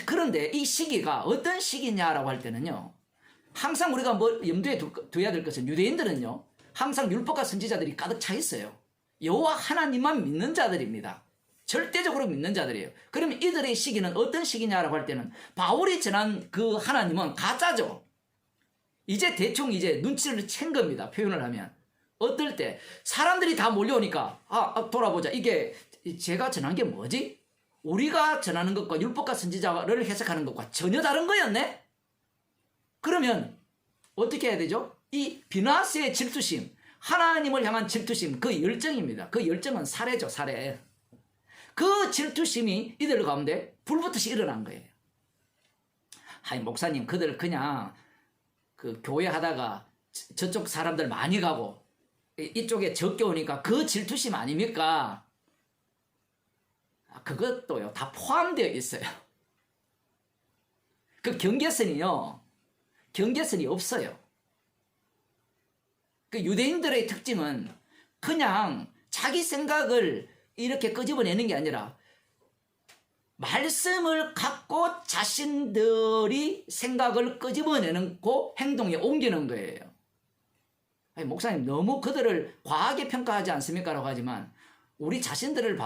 그런데 이 시기가 어떤 시기냐라고 할 때는요, 항상 우리가 뭐 염두에 둬야 될 것은, 유대인들은요 항상 율법과 선지자들이 가득 차 있어요. 여호와 하나님만 믿는 자들입니다. 절대적으로 믿는 자들이에요. 그러면 이들의 시기는 어떤 시기냐라고 할 때는, 바울이 전한 그 하나님은 가짜죠. 이제 대충 이제 눈치를 챈 겁니다. 표현을 하면 어떨 때 사람들이 다 몰려오니까 돌아보자. 이게 제가 전한 게 뭐지? 우리가 전하는 것과 율법과 선지자를 해석하는 것과 전혀 다른 거였네? 그러면 어떻게 해야 되죠? 이 비나스의 질투심, 하나님을 향한 질투심, 그 열정입니다. 그 열정은 살해죠, 살해. 그 질투심이 이들 가운데 불붙듯이 일어난 거예요. 아니 목사님, 그들 그냥 그 교회 하다가 저쪽 사람들 많이 가고 이쪽에 적게 오니까 그 질투심 아닙니까? 그것도요, 다 포함되어 있어요. 그 경계선이 없어요. 그 유대인들의 특징은 그냥 자기 생각을 이렇게 끄집어내는 게 아니라 말씀을 갖고 자신들이 생각을 끄집어내는 그 행동에 옮기는 거예요. 아니, 목사님 너무 그들을 과하게 평가하지 않습니까? 라고 하지만 우리 자신들을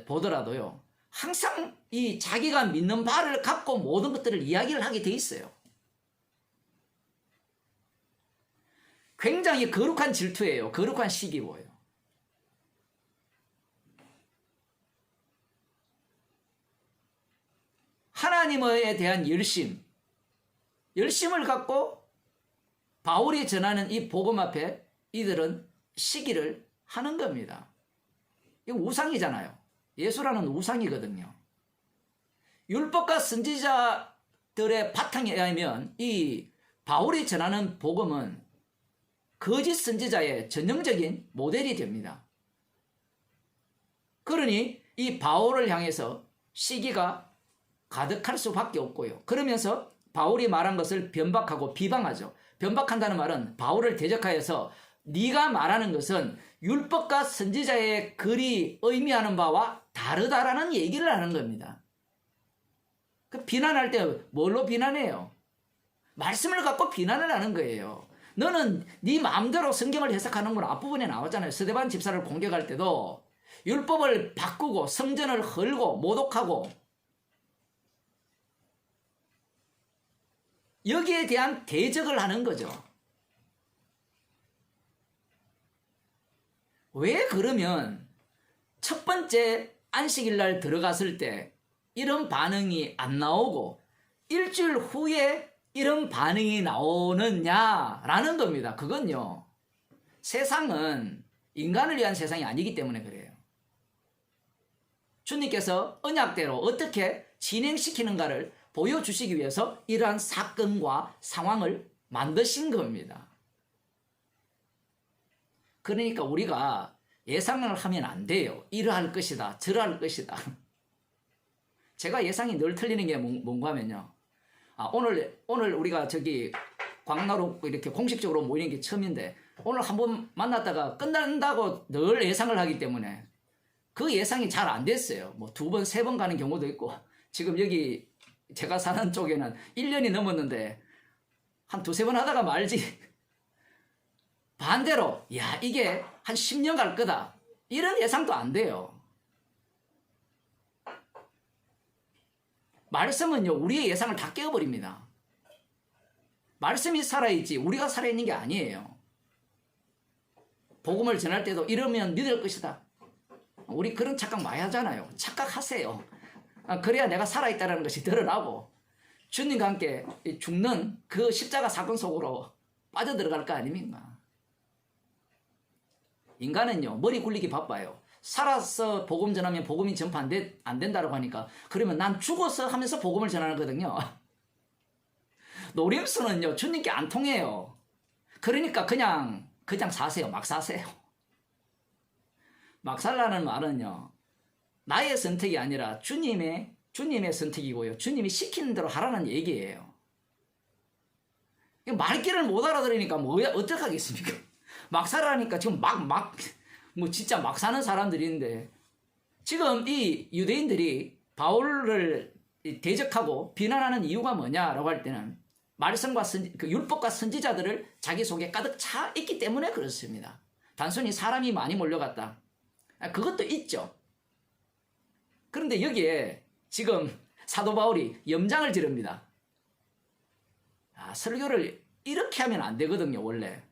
보더라도요, 항상 이 자기가 믿는 바를 갖고 모든 것들을 이야기를 하게 돼 있어요. 굉장히 거룩한 질투예요. 거룩한 시기고요. 하나님에 대한 열심을 갖고 바울이 전하는 이 복음 앞에 이들은 시기를 하는 겁니다. 이거 우상이잖아요. 예수라는 우상이거든요. 율법과 선지자들의 바탕에 의하면 이 바울이 전하는 복음은 거짓 선지자의 전형적인 모델이 됩니다. 그러니 이 바울을 향해서 시기가 가득할 수밖에 없고요. 그러면서 바울이 말한 것을 변박하고 비방하죠. 변박한다는 말은 바울을 대적하여서 네가 말하는 것은 율법과 선지자의 글이 의미하는 바와 다르다라는 얘기를 하는 겁니다. 그 비난할 때 뭘로 비난해요? 말씀을 갖고 비난을 하는 거예요. 너는 네 마음대로 성경을 해석하는구나. 앞부분에 나왔잖아요. 스데반 집사를 공격할 때도 율법을 바꾸고 성전을 헐고 모독하고 여기에 대한 대적을 하는 거죠. 왜 그러면 첫 번째 안식일 날 들어갔을 때 이런 반응이 안 나오고 일주일 후에 이런 반응이 나오느냐라는 겁니다. 그건요, 세상은 인간을 위한 세상이 아니기 때문에 그래요. 주님께서 언약대로 어떻게 진행시키는가를 보여주시기 위해서 이러한 사건과 상황을 만드신 겁니다. 그러니까 우리가 예상을 하면 안 돼요. 이러할 것이다, 저러할 것이다. 제가 예상이 늘 틀리는 게 뭔가 하면요, 오늘 우리가 저기 광나루 이렇게 공식적으로 모이는 게 처음인데 오늘 한번 만났다가 끝난다고 늘 예상을 하기 때문에 그 예상이 잘 안 됐어요. 뭐 2번, 3번 가는 경우도 있고, 지금 여기 제가 사는 쪽에는 1년이 넘었는데 한 2-3번 하다가 말지. 반대로 야, 이게 한 10년 갈 거다, 이런 예상도 안 돼요. 말씀은요, 우리의 예상을 다 깨어버립니다. 말씀이 살아있지 우리가 살아있는 게 아니에요. 복음을 전할 때도 이러면 믿을 것이다, 우리 그런 착각 많이 하잖아요. 착각하세요. 그래야 내가 살아있다는 것이 드러나고 주님과 함께 죽는 그 십자가 사건 속으로 빠져들어갈 거 아닙니까? 인간은요, 머리 굴리기 바빠요. 살아서 복음 전하면 복음이 전파 안 된다고 하니까 그러면 난 죽어서 하면서 복음을 전하거든요. 노림수는요, 주님께 안 통해요. 그러니까 그냥 사세요. 막 사세요. 막 살라는 말은요, 나의 선택이 아니라 주님의 선택이고요, 주님이 시키는 대로 하라는 얘기예요. 말귀를 못 알아들으니까 어떡하겠습니까? 막 살라니까 지금 진짜 막 사는 사람들인데, 지금 이 유대인들이 바울을 대적하고 비난하는 이유가 뭐냐라고 할 때는 말씀과 율법과 선지자들을 자기 속에 가득 차 있기 때문에 그렇습니다. 단순히 사람이 많이 몰려갔다, 그것도 있죠. 그런데 여기에 지금 사도 바울이 염장을 지릅니다. 설교를 이렇게 하면 안 되거든요, 원래.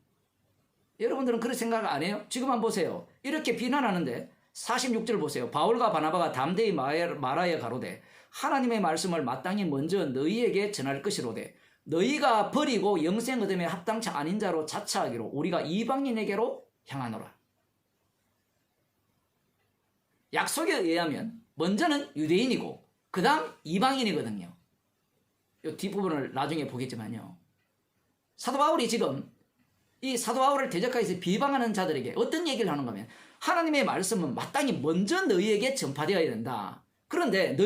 여러분들은 그런 생각 안 해요? 지금 한번 보세요. 이렇게 비난하는데 46절 보세요. 바울과 바나바가 담대히 말하여 가로되 하나님의 말씀을 마땅히 먼저 너희에게 전할 것이로되 너희가 버리고 영생 얻음에 합당치 아닌 자로 자처하기로 우리가 이방인에게로 향하노라. 약속에 의하면 먼저는 유대인이고 그 다음 이방인이거든요. 이 뒷부분을 나중에 보겠지만요. 사도 바울이 지금 이 사도 바울을 대적하여서 비방하는 자들에게 어떤 얘기를 하는가 하면 하나님의 말씀은 마땅히 먼저 너희에게 전파되어야 된다. 그런데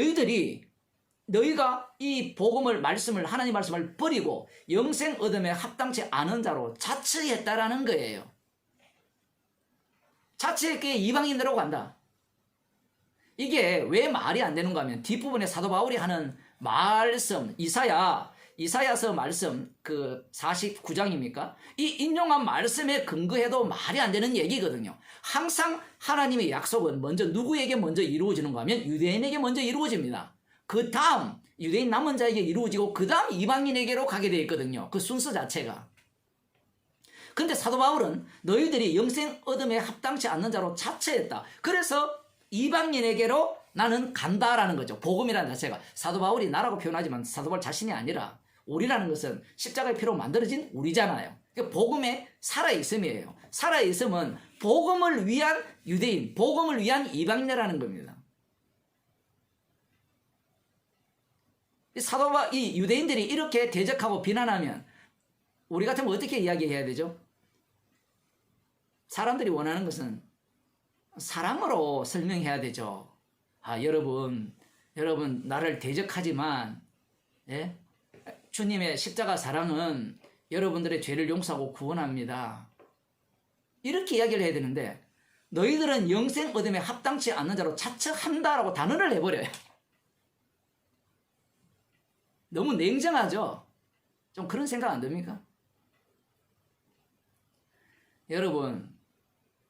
너희가 이 복음을 하나님 말씀을 버리고 영생 얻음에 합당치 않은 자로 자처했다라는 거예요. 자처했기에 이방인으로 간다. 이게 왜 말이 안 되는가 하면 뒷부분에 사도 바울이 하는 말씀, 이사야서 말씀 그 49장입니까? 이 인용한 말씀에 근거해도 말이 안 되는 얘기거든요. 항상 하나님의 약속은 먼저 누구에게 먼저 이루어지는가 하면 유대인에게 먼저 이루어집니다. 그 다음 유대인 남은 자에게 이루어지고 그 다음 이방인에게로 가게 되어 있거든요. 그 순서 자체가. 근데 사도 바울은 너희들이 영생 얻음에 합당치 않는 자로 자처했다. 그래서 이방인에게로 나는 간다라는 거죠. 복음이라는 자체가. 사도 바울이 나라고 표현하지만 사도 바울 자신이 아니라 우리라는 것은 십자가의 피로 만들어진 우리잖아요. 그러니까 복음에 살아있음이에요. 살아있음은 복음을 위한 유대인, 복음을 위한 이방인이라는 겁니다. 이 유대인들이 이렇게 대적하고 비난하면 우리 같으면 어떻게 이야기해야 되죠? 사람들이 원하는 것은 사랑으로 설명해야 되죠. 여러분 나를 대적하지만 예? 주님의 십자가 사랑은 여러분들의 죄를 용서하고 구원합니다. 이렇게 이야기를 해야 되는데 너희들은 영생 얻음에 합당치 않는 자로 자처한다라고 단언을 내버려요. 너무 냉정하죠? 좀 그런 생각 안 듭니까? 여러분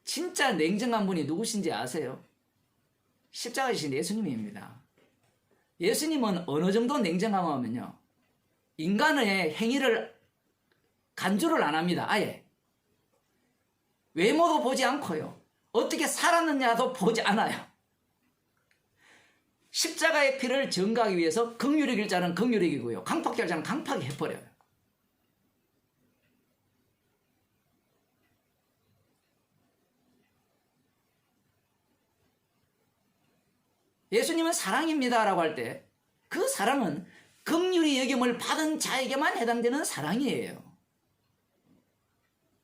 진짜 냉정한 분이 누구신지 아세요? 십자가이신 예수님입니다. 예수님은 어느 정도 냉정하면요. 인간의 행위를 간주를 안 합니다. 아예. 외모도 보지 않고요. 어떻게 살았느냐도 보지 않아요. 십자가의 피를 증거하기 위해서 긍휼히 길 자는 긍휼히 기고요. 강팍히 할 자는 강팍히 해버려요. 예수님은 사랑입니다라고 할 때 그 사랑은 긍휼히 여김을 받은 자에게만 해당되는 사랑이에요.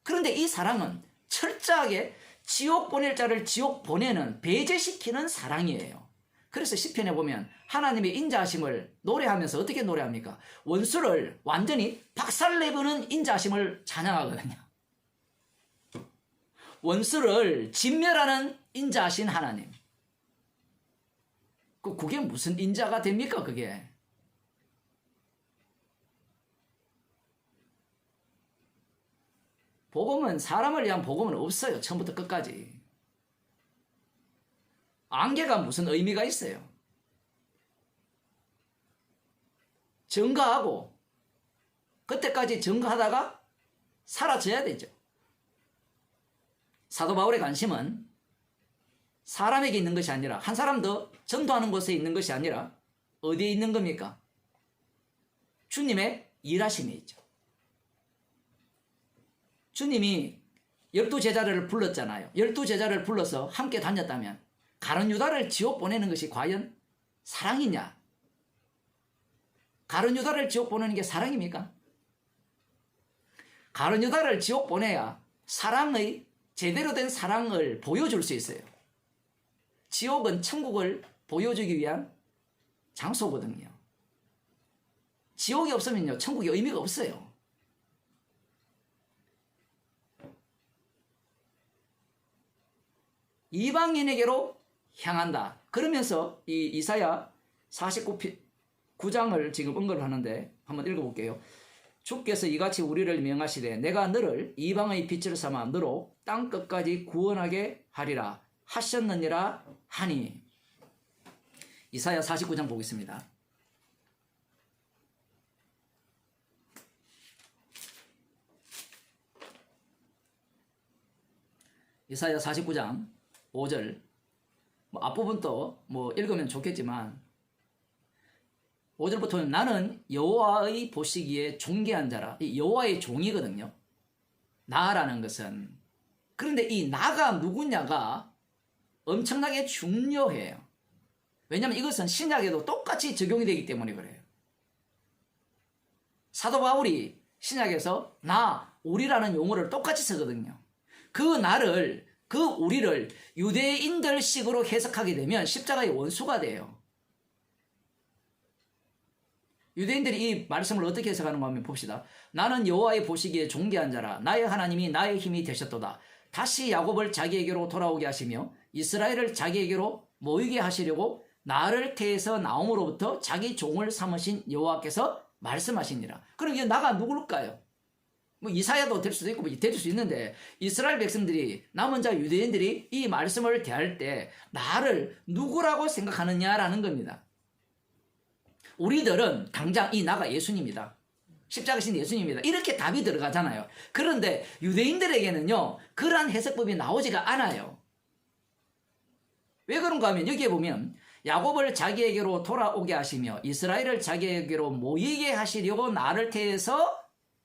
그런데 이 사랑은 철저하게 지옥 보낼 자를 지옥 보내는 배제시키는 사랑이에요. 그래서 시편에 보면 하나님의 인자하심을 노래하면서 어떻게 노래합니까? 원수를 완전히 박살내보는 인자하심을 찬양하거든요. 원수를 진멸하는 인자하신 하나님. 그게 무슨 인자가 됩니까, 그게? 복음은, 사람을 위한 복음은 없어요. 처음부터 끝까지. 안개가 무슨 의미가 있어요? 증거하고, 그때까지 증거하다가 사라져야 되죠. 사도 바울의 관심은 사람에게 있는 것이 아니라, 한 사람 더 전도하는 곳에 있는 것이 아니라 어디에 있는 겁니까? 주님의 일하심에 있죠. 주님이 12제자를 불렀잖아요. 12제자를 불러서 함께 다녔다면 가룟 유다를 지옥 보내는 것이 과연 사랑이냐? 가룟 유다를 지옥 보내는 게 사랑입니까? 가룟 유다를 지옥 보내야 사랑의 제대로 된 사랑을 보여줄 수 있어요. 지옥은 천국을 보여주기 위한 장소거든요. 지옥이 없으면요, 천국이 의미가 없어요. 이방인에게로 향한다. 그러면서 이 이사야 49장을 지금 언급을 하는데 한번 읽어볼게요. 주께서 이같이 우리를 명하시되 내가 너를 이방의 빛을 삼아 너로 땅 끝까지 구원하게 하리라 하셨느니라 하니. 이사야 49장 보겠습니다. 이사야 49장 5절. 뭐 앞부분도 뭐 읽으면 좋겠지만 5절부터는 나는 여호와의 보시기에 존귀한 자라. 이 여호와의 종이거든요. 나라는 것은. 그런데 이 나가 누구냐가 엄청나게 중요해요. 왜냐하면 이것은 신약에도 똑같이 적용이 되기 때문에 그래요. 사도 바울이 신약에서 나, 우리라는 용어를 똑같이 쓰거든요. 그 나를, 그 우리를 유대인들식으로 해석하게 되면 십자가의 원수가 돼요. 유대인들이 이 말씀을 어떻게 해석하는가 하면 봅시다. 나는 여호와의 보시기에 존귀한 자라. 나의 하나님이 나의 힘이 되셨도다. 다시 야곱을 자기에게로 돌아오게 하시며 이스라엘을 자기에게로 모이게 하시려고 나를 태에서 나옴으로부터 자기 종을 삼으신 여호와께서 말씀하시니라. 그럼 이 나가 누굴까요? 뭐 이사야도 될 수도 있고 뭐 될 수 있는데 이스라엘 백성들이 남은 자 유대인들이 이 말씀을 대할 때 나를 누구라고 생각하느냐라는 겁니다. 우리들은 당장 이 나가 예수님이다. 십자가신 예수님이다. 이렇게 답이 들어가잖아요. 그런데 유대인들에게는요 그러한 해석법이 나오지가 않아요. 왜 그런가 하면 여기에 보면 야곱을 자기에게로 돌아오게 하시며 이스라엘을 자기에게로 모이게 하시려고 나를 태해서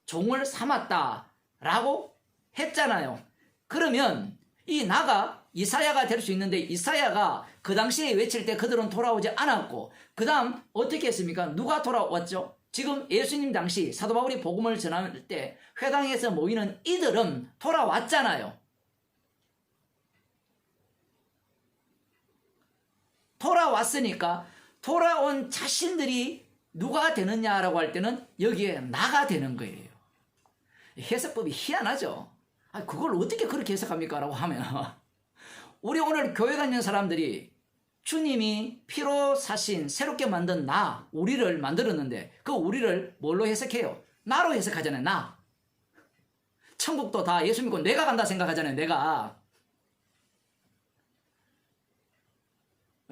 종을 삼았다라고 했잖아요. 그러면 이 나가 이사야가 될 수 있는데 이사야가 그 당시에 외칠 때 그들은 돌아오지 않았고 그 다음 어떻게 했습니까? 누가 돌아왔죠? 지금 예수님 당시 사도 바울이 복음을 전할 때 회당에서 모이는 이들은 돌아왔잖아요. 돌아왔으니까 돌아온 자신들이 누가 되느냐라고 할 때는 여기에 나가 되는 거예요. 해석법이 희한하죠. 그걸 어떻게 그렇게 해석합니까? 라고 하면 우리 오늘 교회 다니는 사람들이 주님이 피로 사신 새롭게 만든 나, 우리를 만들었는데 그 우리를 뭘로 해석해요? 나로 해석하잖아요. 나. 천국도 다 예수 믿고 내가 간다 생각하잖아요. 내가.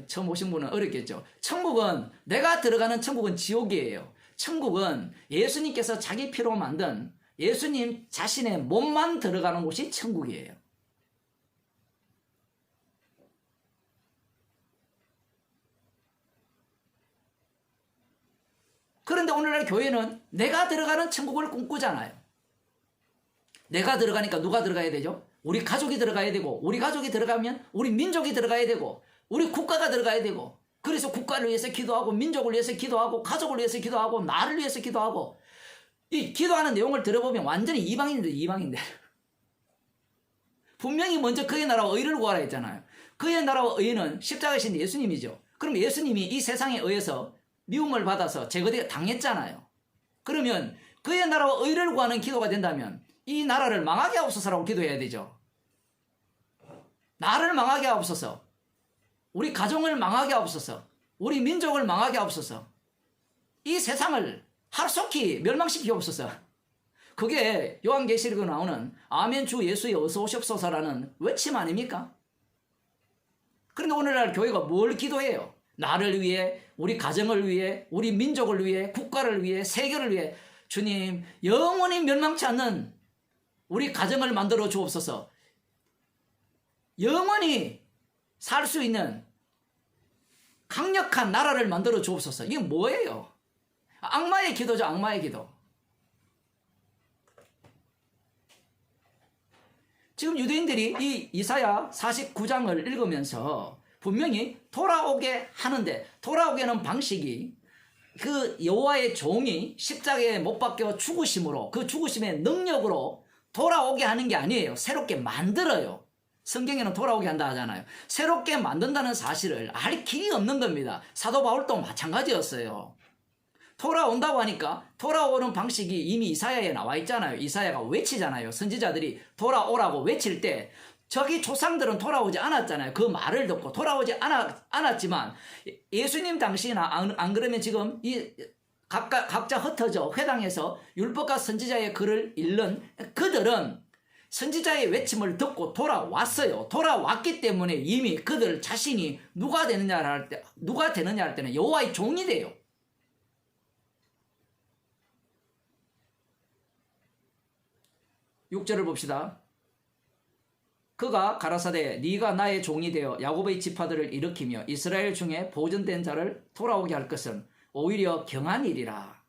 처음 오신 분은 어렵겠죠. 천국은 내가 들어가는 천국은 지옥이에요. 천국은 예수님께서 자기 피로 만든 예수님 자신의 몸만 들어가는 곳이 천국이에요. 그런데 오늘날 교회는 내가 들어가는 천국을 꿈꾸잖아요. 내가 들어가니까 누가 들어가야 되죠? 우리 가족이 들어가야 되고 우리 가족이 들어가면 우리 민족이 들어가야 되고 우리 국가가 들어가야 되고 그래서 국가를 위해서 기도하고 민족을 위해서 기도하고 가족을 위해서 기도하고 나를 위해서 기도하고 이 기도하는 내용을 들어보면 완전히 이방인들 분명히 먼저 그의 나라와 의를 구하라 했잖아요. 그의 나라와 의는 십자가이신 예수님이죠. 그럼 예수님이 이 세상에 의해서 미움을 받아서 제거되어 당했잖아요. 그러면 그의 나라와 의를 구하는 기도가 된다면 이 나라를 망하게 하옵소서라고 기도해야 되죠. 나를 망하게 하옵소서, 우리 가정을 망하게 하옵소서, 우리 민족을 망하게 하옵소서, 이 세상을 하루속히 멸망시키옵소서. 그게 요한계시록에 나오는 아멘 주 예수의 어서 오시옵소서라는 외침 아닙니까? 그런데 오늘날 교회가 뭘 기도해요? 나를 위해, 우리 가정을 위해, 우리 민족을 위해, 국가를 위해, 세계를 위해 주님 영원히 멸망치 않는 우리 가정을 만들어 주옵소서. 영원히 살 수 있는 강력한 나라를 만들어 주옵소서. 이게 뭐예요? 악마의 기도죠. 악마의 기도. 지금 유대인들이 이 이사야 49장을 읽으면서 분명히 돌아오게 하는데 돌아오게 하는 방식이 그 여호와의 종이 십자가에 못 박혀 죽으심으로 그 죽으심의 능력으로 돌아오게 하는 게 아니에요. 새롭게 만들어요. 성경에는 돌아오게 한다 하잖아요. 새롭게 만든다는 사실을 알 길이 없는 겁니다. 사도 바울도 마찬가지였어요. 돌아온다고 하니까 돌아오는 방식이 이미 이사야에 나와 있잖아요. 이사야가 외치잖아요. 선지자들이 돌아오라고 외칠 때 저기 조상들은 돌아오지 않았잖아요. 그 말을 듣고 돌아오지 않았지만 예수님 당시나 안 그러면 지금 이 각자 흩어져 회당에서 율법과 선지자의 글을 읽는 그들은 선지자의 외침을 듣고 돌아왔어요. 돌아왔기 때문에 이미 그들 자신이 누가 되느냐 할 때는 여호와의 종이 돼요. (6절을) 봅시다. 그가 가라사대 네가 나의 종이 되어 야곱의 지파들을 일으키며 이스라엘 중에 보존된 자를 돌아오게 할 것은 오히려 경한 일이라.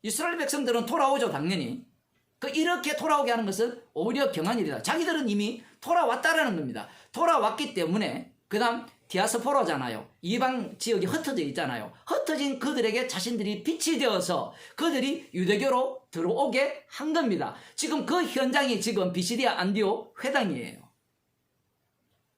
이스라엘 백성들은 돌아오죠, 당연히. 이렇게 돌아오게 하는 것은 오히려 경한 일이다. 자기들은 이미 돌아왔다라는 겁니다. 돌아왔기 때문에 그 다음 디아스포라잖아요. 이방 지역이 흩어져 있잖아요. 흩어진 그들에게 자신들이 빛이 되어서 그들이 유대교로 들어오게 한 겁니다. 지금 그 현장이 지금 비시디아 안디옥 회당이에요.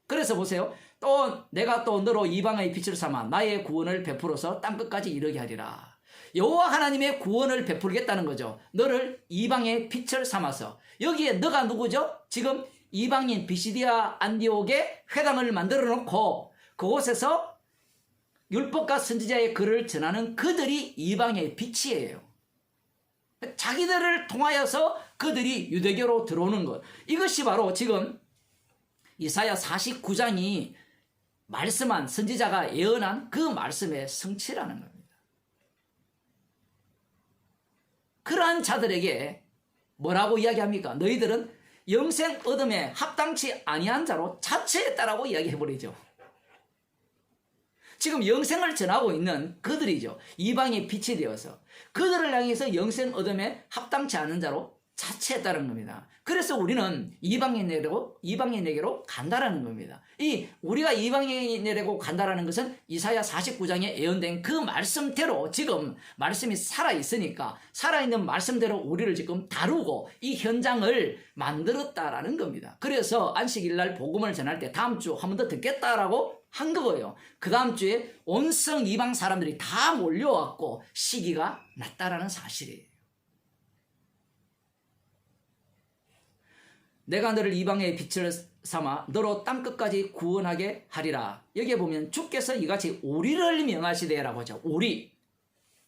그래서 보세요. 또 내가 또 너로 이방의 빛을 삼아 나의 구원을 베풀어서 땅끝까지 이르게 하리라. 여호와 하나님의 구원을 베풀겠다는 거죠. 너를 이방의 빛을 삼아서. 여기에 너가 누구죠? 지금 이방인 비시디아 안디옥에 회당을 만들어 놓고 그곳에서 율법과 선지자의 글을 전하는 그들이 이방의 빛이에요. 자기들을 통하여서 그들이 유대교로 들어오는 것. 이것이 바로 지금 이사야 49장이 말씀한, 선지자가 예언한 그 말씀의 성취라는 겁니다. 그러한 자들에게 뭐라고 이야기합니까? 너희들은 영생 얻음에 합당치 아니한 자로 자처했다라고 이야기해버리죠. 지금 영생을 전하고 있는 그들이죠. 이방의 빛이 되어서 그들을 향해서 영생 얻음에 합당치 않은 자로 자처했다는 겁니다. 그래서 우리는 이방인에게로 간다라는 겁니다. 우리가 이방인에게로 간다라는 것은 이사야 49장에 예언된 그 말씀대로 지금 말씀이 살아있으니까 살아있는 말씀대로 우리를 지금 다루고 이 현장을 만들었다라는 겁니다. 그래서 안식일 날 복음을 전할 때 다음 주 한 번 더 듣겠다라고 한 거예요. 그 다음 주에 온성 이방 사람들이 다 몰려왔고 시기가 났다라는 사실이에요. 내가 너를 이방의 빛을 삼아 너로 땅끝까지 구원하게 하리라. 여기에 보면 주께서 이같이 우리를 명하시되라고 하죠. 우리.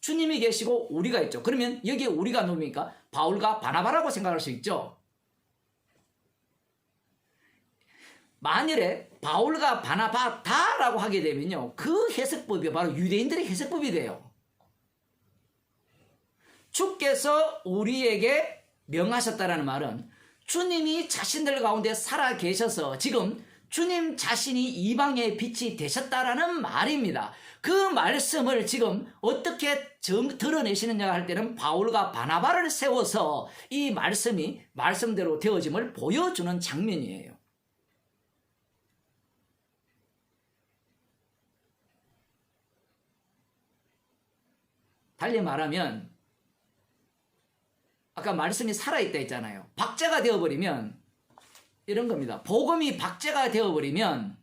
주님이 계시고 우리가 있죠. 그러면 여기에 우리가 누굽니까? 바울과 바나바라고 생각할 수 있죠. 만일에 바울과 바나바다라고 하게 되면요, 그 해석법이 바로 유대인들의 해석법이 돼요. 주께서 우리에게 명하셨다라는 말은 주님이 자신들 가운데 살아 계셔서 지금 주님 자신이 이방의 빛이 되셨다라는 말입니다. 그 말씀을 지금 어떻게 드러내시느냐 할 때는 바울과 바나바를 세워서 이 말씀이 말씀대로 되어짐을 보여주는 장면이에요. 달리 말하면 아까 말씀이 살아있다 했잖아요. 박제가 되어버리면 이런 겁니다. 복음이 박제가 되어버리면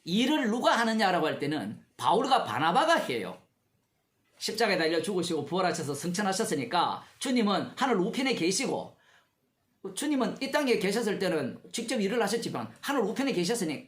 일을 누가 하느냐라고 할 때는 바울과 바나바가 해요. 십자가에 달려 죽으시고 부활하셔서 승천하셨으니까 주님은 하늘 우편에 계시고 주님은 이 땅에 계셨을 때는 직접 일을 하셨지만 하늘 우편에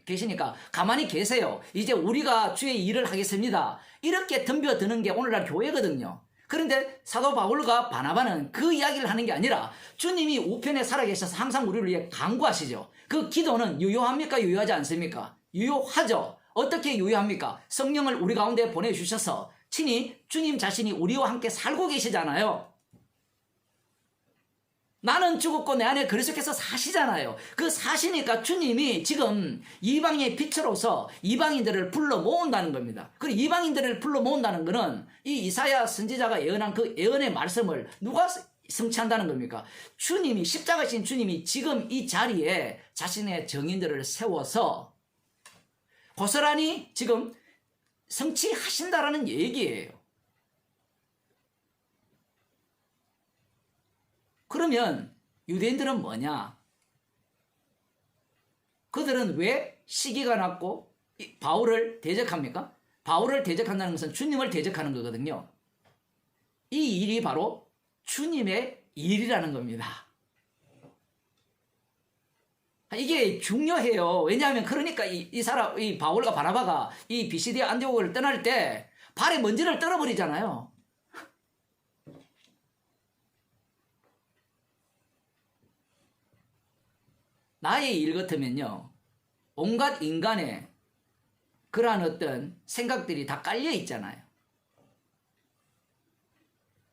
계시니까 가만히 계세요. 이제 우리가 주의 일을 하겠습니다. 이렇게 덤벼드는 게 오늘날 교회거든요. 그런데 사도 바울과 바나바는 그 이야기를 하는 게 아니라 주님이 우편에 살아계셔서 항상 우리를 위해 간구하시죠. 그 기도는 유효합니까? 유효하지 않습니까? 유효하죠. 어떻게 유효합니까? 성령을 우리 가운데 보내주셔서 친히 주님 자신이 우리와 함께 살고 계시잖아요. 나는 죽었고 내 안에 그리스도께서 사시잖아요. 그 사시니까 주님이 지금 이방의 빛으로서 이방인들을 불러 모은다는 겁니다. 그리고 이방인들을 불러 모은다는 것은 이 이사야 선지자가 예언한 그 예언의 말씀을 누가 성취한다는 겁니까? 주님이, 십자가신 주님이 지금 이 자리에 자신의 정인들을 세워서 고스란히 지금 성취하신다라는 얘기예요. 그러면 유대인들은 뭐냐? 그들은 왜 시기가 났고 바울을 대적합니까? 바울을 대적한다는 것은 주님을 대적하는 거거든요. 이 일이 바로 주님의 일이라는 겁니다. 이게 중요해요. 왜냐하면 그러니까 이 바울과 바나바가 이 비시디아 안디옥을 떠날 때 발에 먼지를 떨어버리잖아요. 나의 일 같으면요, 온갖 인간의 그러한 어떤 생각들이 다 깔려 있잖아요.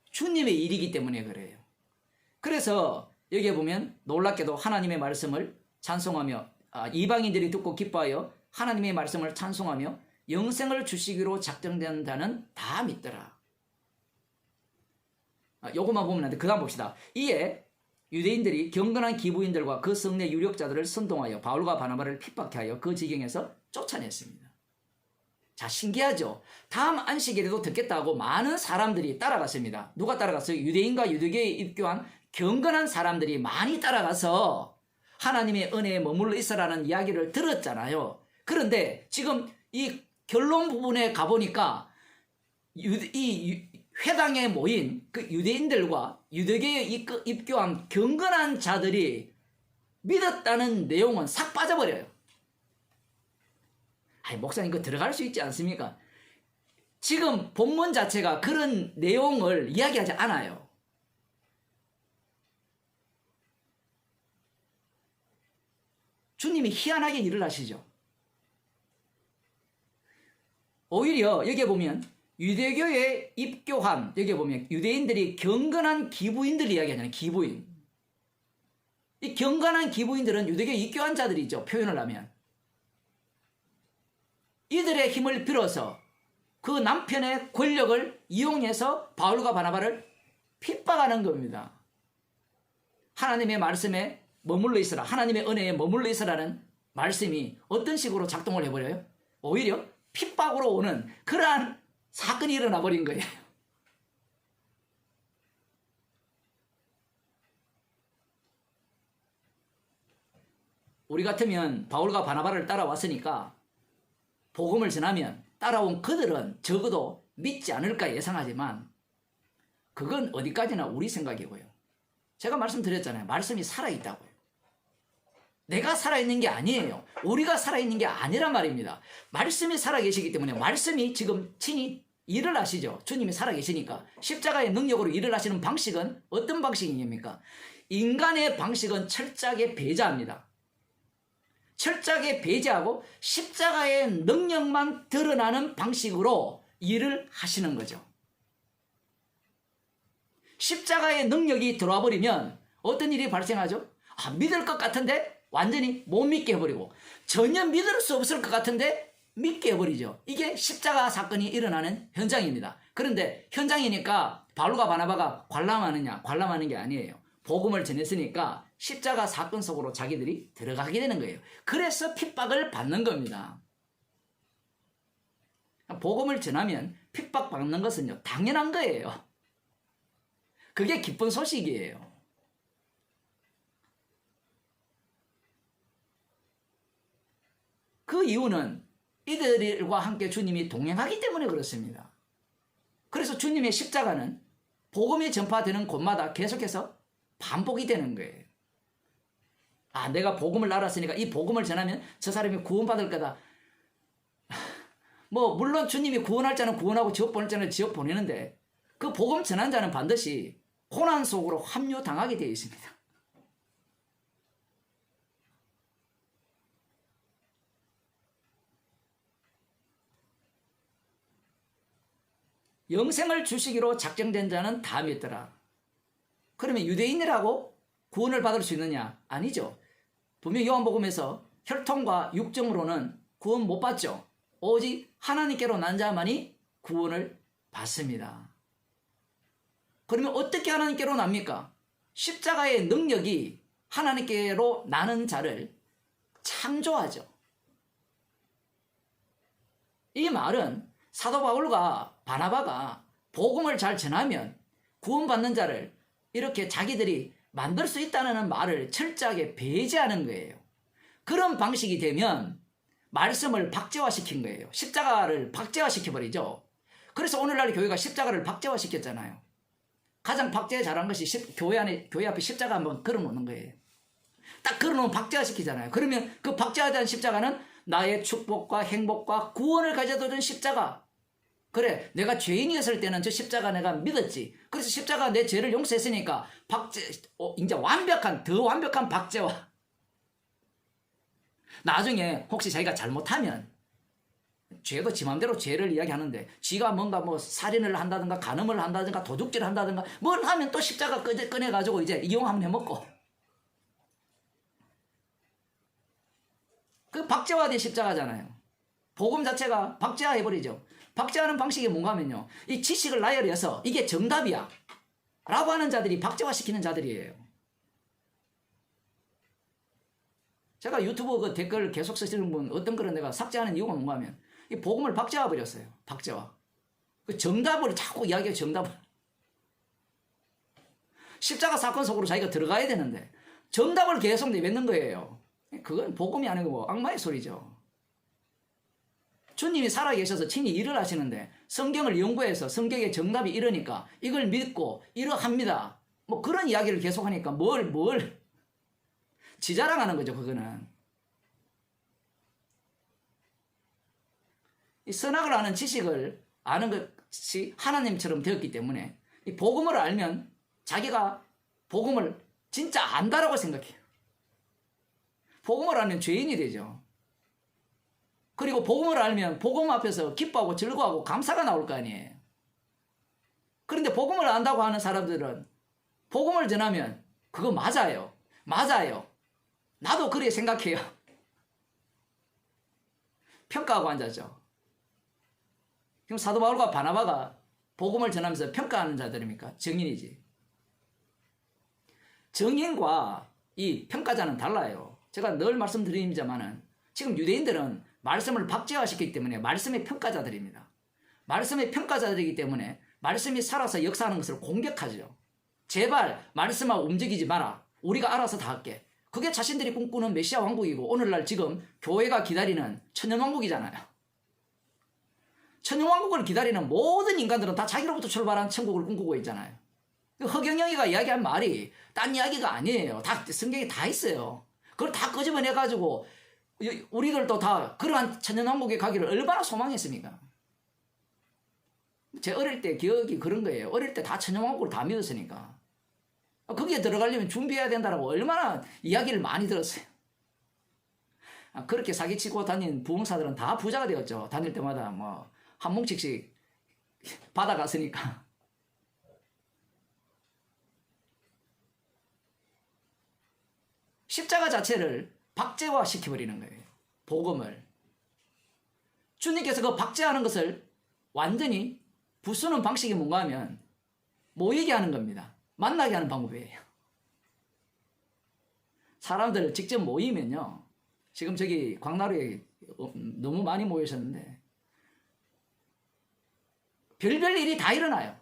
주님의 일이기 때문에 그래요. 그래서 여기에 보면 놀랍게도 하나님의 말씀을 찬송하며 이방인들이 듣고 기뻐하여 하나님의 말씀을 찬송하며 영생을 주시기로 작정된 자는 다 믿더라. 요것만 보면 안 돼. 그 다음 봅시다. 이에 유대인들이 경건한 기부인들과 그 성내 유력자들을 선동하여 바울과 바나바를 핍박해 하여 그 지경에서 쫓아냈습니다. 자, 신기하죠? 다음 안식일에도 듣겠다고 많은 사람들이 따라갔습니다. 누가 따라갔어요? 유대인과 유대교에 입교한 경건한 사람들이 많이 따라가서 하나님의 은혜에 머물러 있으라는 이야기를 들었잖아요. 그런데 지금 이 결론 부분에 가보니까 이 회당에 모인 그 유대인들과 유대교에 입교한 경건한 자들이 믿었다는 내용은 싹 빠져버려요. 아니, 목사님, 그 들어갈 수 있지 않습니까? 지금 본문 자체가 그런 내용을 이야기하지 않아요. 주님이 희한하게 일을 하시죠. 오히려 여기에 보면 유대교에 입교한, 여기에 보면 유대인들이 경건한 기부인들 이야기하잖아요. 기부인. 이 경건한 기부인들은 유대교에 입교한 자들이죠. 표현을 하면. 이들의 힘을 빌어서 그 남편의 권력을 이용해서 바울과 바나바를 핍박하는 겁니다. 하나님의 말씀에 머물러 있으라, 하나님의 은혜에 머물러 있으라는 말씀이 어떤 식으로 작동을 해버려요? 오히려 핍박으로 오는 그러한 사건이 일어나 버린 거예요. 우리 같으면 바울과 바나바를 따라왔으니까 복음을 전하면 따라온 그들은 적어도 믿지 않을까 예상하지만 그건 어디까지나 우리 생각이고요. 제가 말씀드렸잖아요. 말씀이 살아있다고요. 내가 살아있는 게 아니에요. 우리가 살아있는 게 아니란 말입니다. 말씀이 살아계시기 때문에 말씀이 지금 친히 일을 하시죠. 주님이 살아계시니까. 십자가의 능력으로 일을 하시는 방식은 어떤 방식입니까? 인간의 방식은 철저하게 배제합니다. 철저하게 배제하고 십자가의 능력만 드러나는 방식으로 일을 하시는 거죠. 십자가의 능력이 들어와 버리면 어떤 일이 발생하죠? 믿을 것 같은데 완전히 못 믿게 해버리고, 전혀 믿을 수 없을 것 같은데 믿게 해버리죠. 이게 십자가 사건이 일어나는 현장입니다. 그런데 현장이니까 바울과 바나바가 관람하느냐? 관람하는 게 아니에요. 복음을 전했으니까 십자가 사건 속으로 자기들이 들어가게 되는 거예요. 그래서 핍박을 받는 겁니다. 복음을 전하면 핍박받는 것은요, 당연한 거예요. 그게 기쁜 소식이에요. 그 이유는 이들과 함께 주님이 동행하기 때문에 그렇습니다. 그래서 주님의 십자가는 복음이 전파되는 곳마다 계속해서 반복이 되는 거예요. 내가 복음을 알았으니까 이 복음을 전하면 저 사람이 구원받을 거다. 물론 주님이 구원할 자는 구원하고 지옥 보낼 자는 지옥 보내는데 그 복음 전한 자는 반드시 고난 속으로 합류당하게 되어 있습니다. 영생을 주시기로 작정된 자는 다 믿더라. 그러면 유대인이라고 구원을 받을 수 있느냐? 아니죠. 분명히 요한복음에서 혈통과 육정으로는 구원 못 받죠. 오직 하나님께로 난 자만이 구원을 받습니다. 그러면 어떻게 하나님께로 납니까? 십자가의 능력이 하나님께로 나는 자를 창조하죠. 이 말은 사도 바울과 바나바가 복음을 잘 전하면 구원받는 자를 이렇게 자기들이 만들 수 있다는 말을 철저하게 배제하는 거예요. 그런 방식이 되면 말씀을 박제화시킨 거예요. 십자가를 박제화시켜버리죠. 그래서 오늘날 교회가 십자가를 박제화시켰잖아요. 가장 박제 잘한 것이 교회 앞에 십자가 한번 걸어놓는 거예요. 딱 걸어놓으면 박제화시키잖아요. 그러면 그 박제화된 십자가는 나의 축복과 행복과 구원을 가져다 준 십자가. 그래, 내가 죄인이었을 때는 저 십자가 내가 믿었지. 그래서 십자가 내 죄를 용서했으니까 이제 더 완벽한 박제화. 나중에 혹시 자기가 잘못하면 죄도 지 맘대로 죄를 이야기하는데 지가 뭔가 살인을 한다든가 간음을 한다든가 도둑질을 한다든가 뭘 하면 또 십자가 꺼내가지고 이제 이용 한번 해먹고 그 박제화된 십자가잖아요. 복음 자체가 박제화해버리죠. 박제하는 방식이 뭔가 하면요. 이 지식을 나열해서 이게 정답이야 라고 하는 자들이 박제화시키는 자들이에요. 제가 유튜브 그 댓글 계속 쓰시는 분 어떤 글은 내가 삭제하는 이유가 뭔가 하면 이 복음을 박제화버렸어요. 박제화. 그 정답을 자꾸 이야기해요. 정답을. 십자가 사건 속으로 자기가 들어가야 되는데 정답을 계속 내뱉는 거예요. 그건 복음이 아니고 악마의 소리죠. 주님이 살아계셔서 친히 일을 하시는데 성경을 연구해서 성경의 정답이 이러니까 이걸 믿고 이러합니다. 뭐 그런 이야기를 계속하니까 뭘 지자랑하는 거죠. 그거는. 이 선악을 아는 지식을 아는 것이 하나님처럼 되었기 때문에 이 복음을 알면 자기가 복음을 진짜 안다라고 생각해요. 복음을 알면 죄인이 되죠. 그리고 복음을 알면 복음 앞에서 기뻐하고 즐거워하고 감사가 나올 거 아니에요. 그런데 복음을 안다고 하는 사람들은 복음을 전하면 그거 맞아요. 맞아요. 나도 그래 생각해요. 평가하고 앉았죠. 지금 사도 바울과 바나바가 복음을 전하면서 평가하는 자들입니까? 증인이지. 증인과 이 평가자는 달라요. 제가 늘 말씀드립니다만은 지금 유대인들은 말씀을 박제화시키기 때문에 말씀의 평가자들입니다. 말씀의 평가자들이기 때문에 말씀이 살아서 역사하는 것을 공격하죠. 제발 말씀하고 움직이지 마라. 우리가 알아서 다 할게. 그게 자신들이 꿈꾸는 메시아 왕국이고 오늘날 지금 교회가 기다리는 천년왕국이잖아요. 천년왕국을 기다리는 모든 인간들은 다 자기로부터 출발한 천국을 꿈꾸고 있잖아요. 허경영이가 이야기한 말이 딴 이야기가 아니에요. 다 성경에 다 있어요. 그걸 다 끄집어내가지고 우리들도 다 그러한 천년왕국에 가기를 얼마나 소망했습니까? 제 어릴 때 기억이 그런 거예요. 어릴 때 다 천년왕국을 다 믿었으니까. 거기에 들어가려면 준비해야 된다라고 얼마나 이야기를 많이 들었어요. 그렇게 사기치고 다닌 부흥사들은 다 부자가 되었죠. 다닐 때마다 뭐 한 뭉치씩 받아갔으니까. 십자가 자체를 박제화 시켜버리는 거예요. 복음을. 주님께서 그 박제하는 것을 완전히 부수는 방식이 뭔가 하면 모이게 하는 겁니다. 만나게 하는 방법이에요. 사람들 직접 모이면요. 지금 저기 광나루에 너무 많이 모이셨는데 별별 일이 다 일어나요.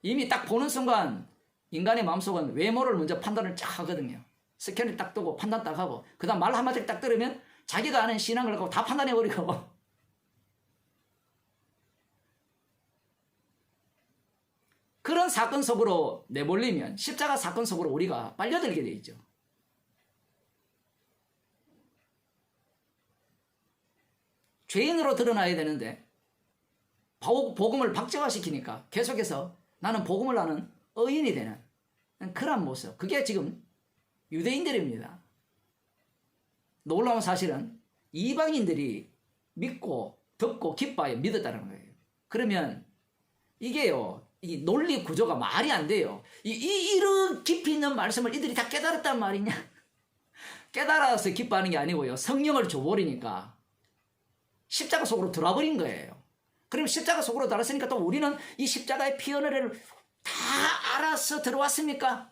이미 딱 보는 순간 인간의 마음속은 외모를 먼저 판단을 쫙 하거든요. 스캔을 딱 뜨고 판단 딱 하고 그 다음 말 한마디를 딱 들으면 자기가 아는 신앙을 갖고 다 판단해버리고 그런 사건 속으로 내몰리면 십자가 사건 속으로 우리가 빨려들게 돼 있죠. 죄인으로 드러나야 되는데 복음을 박제화시키니까 계속해서 나는 복음을 아는 의인이 되는 그런 모습. 그게 지금 유대인들입니다. 놀라운 사실은 이방인들이 믿고 듣고 기뻐하여 믿었다는 거예요. 그러면 이게요. 이 논리 구조가 말이 안 돼요. 이런 깊이 있는 말씀을 이들이 다 깨달았단 말이냐? 깨달아서 기뻐하는 게 아니고요. 성령을 줘버리니까 십자가 속으로 들어와버린 거예요. 그럼 십자가 속으로 들어왔으니까 또 우리는 이 십자가의 피언어를 다 알아서 들어왔습니까?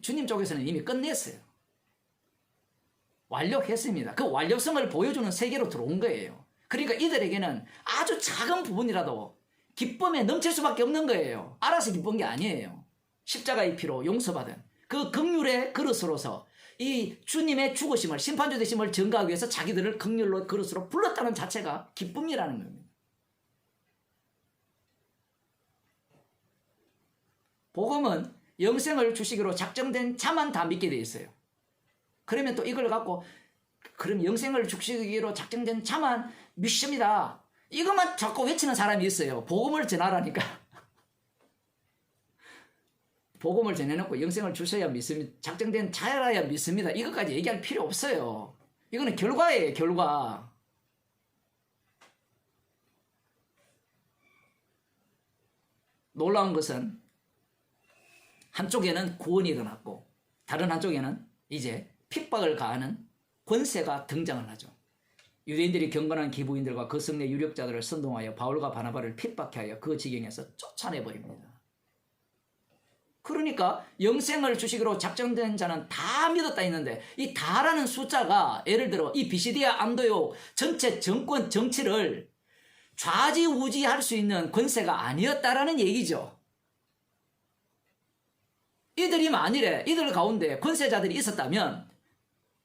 주님 쪽에서는 이미 끝냈어요. 완료했습니다. 그 완료성을 보여주는 세계로 들어온 거예요. 그러니까 이들에게는 아주 작은 부분이라도 기쁨에 넘칠 수밖에 없는 거예요. 알아서 기쁜 게 아니에요. 십자가의 피로 용서받은 그 긍휼의 그릇으로서 이 주님의 죽으심을 심판주 되심을 증거하기 위해서 자기들을 긍휼로 그릇으로 불렀다는 자체가 기쁨이라는 겁니다. 복음은 영생을 주시기로 작정된 자만 다 믿게 돼 있어요. 그러면 또 이걸 갖고 그럼 영생을 주시기로 작정된 자만 믿습니다. 이것만 자꾸 외치는 사람이 있어요. 복음을 전하라니까. 복음을 전해놓고 영생을 주셔야 믿습니다. 작정된 자라야 믿습니다. 이것까지 얘기할 필요 없어요. 이거는 결과예요. 결과. 놀라운 것은 한쪽에는 구원이 일어났고 다른 한쪽에는 이제 핍박을 가하는 권세가 등장을 하죠. 유대인들이 경건한 기부인들과 그 성내 유력자들을 선동하여 바울과 바나바를 핍박해 하여 그 지경에서 쫓아내버립니다. 그러니까 영생을 주시기로 작정된 자는 다 믿었다 했는데 이 다라는 숫자가 예를 들어 이 비시디아 안도요 전체 정권 정치를 좌지우지할 수 있는 권세가 아니었다라는 얘기죠. 이들이 만일에 이들 가운데 권세자들이 있었다면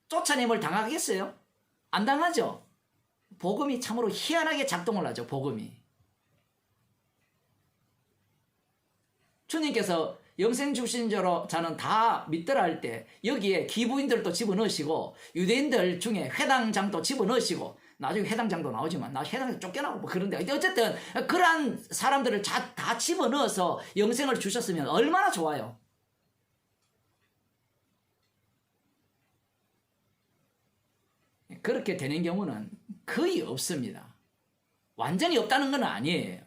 쫓아냄을 당하겠어요? 안 당하죠. 복음이 참으로 희한하게 작동을 하죠. 복음이. 주님께서 영생 주신 자는 다 믿더라 할 때 여기에 기부인들도 집어넣으시고 유대인들 중에 회당장도 집어넣으시고 나중에 회당장도 나오지만 나 회당장 쫓겨나고 뭐 그런데 어쨌든 그러한 사람들을 다 집어넣어서 영생을 주셨으면 얼마나 좋아요. 그렇게 되는 경우는 거의 없습니다. 완전히 없다는 건 아니에요.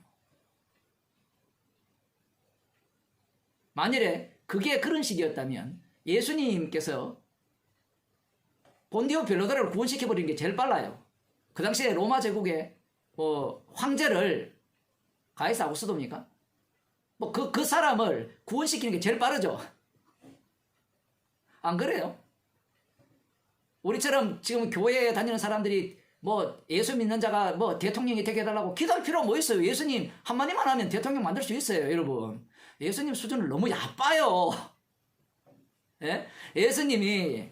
만일에 그게 그런 식이었다면 예수님께서 본디오 빌라도를 구원시켜버리는 게 제일 빨라요. 그 당시에 로마 제국의 황제를 가이사 아구스도입니까? 그 사람을 구원시키는 게 제일 빠르죠. 안 그래요? 우리처럼 지금 교회에 다니는 사람들이 예수 믿는 자가 대통령이 되게 해달라고 기도할 필요가 뭐 있어요? 예수님 한마디만 하면 대통령 만들 수 있어요, 여러분. 예수님 수준을 너무 얕봐요. 예? 예수님이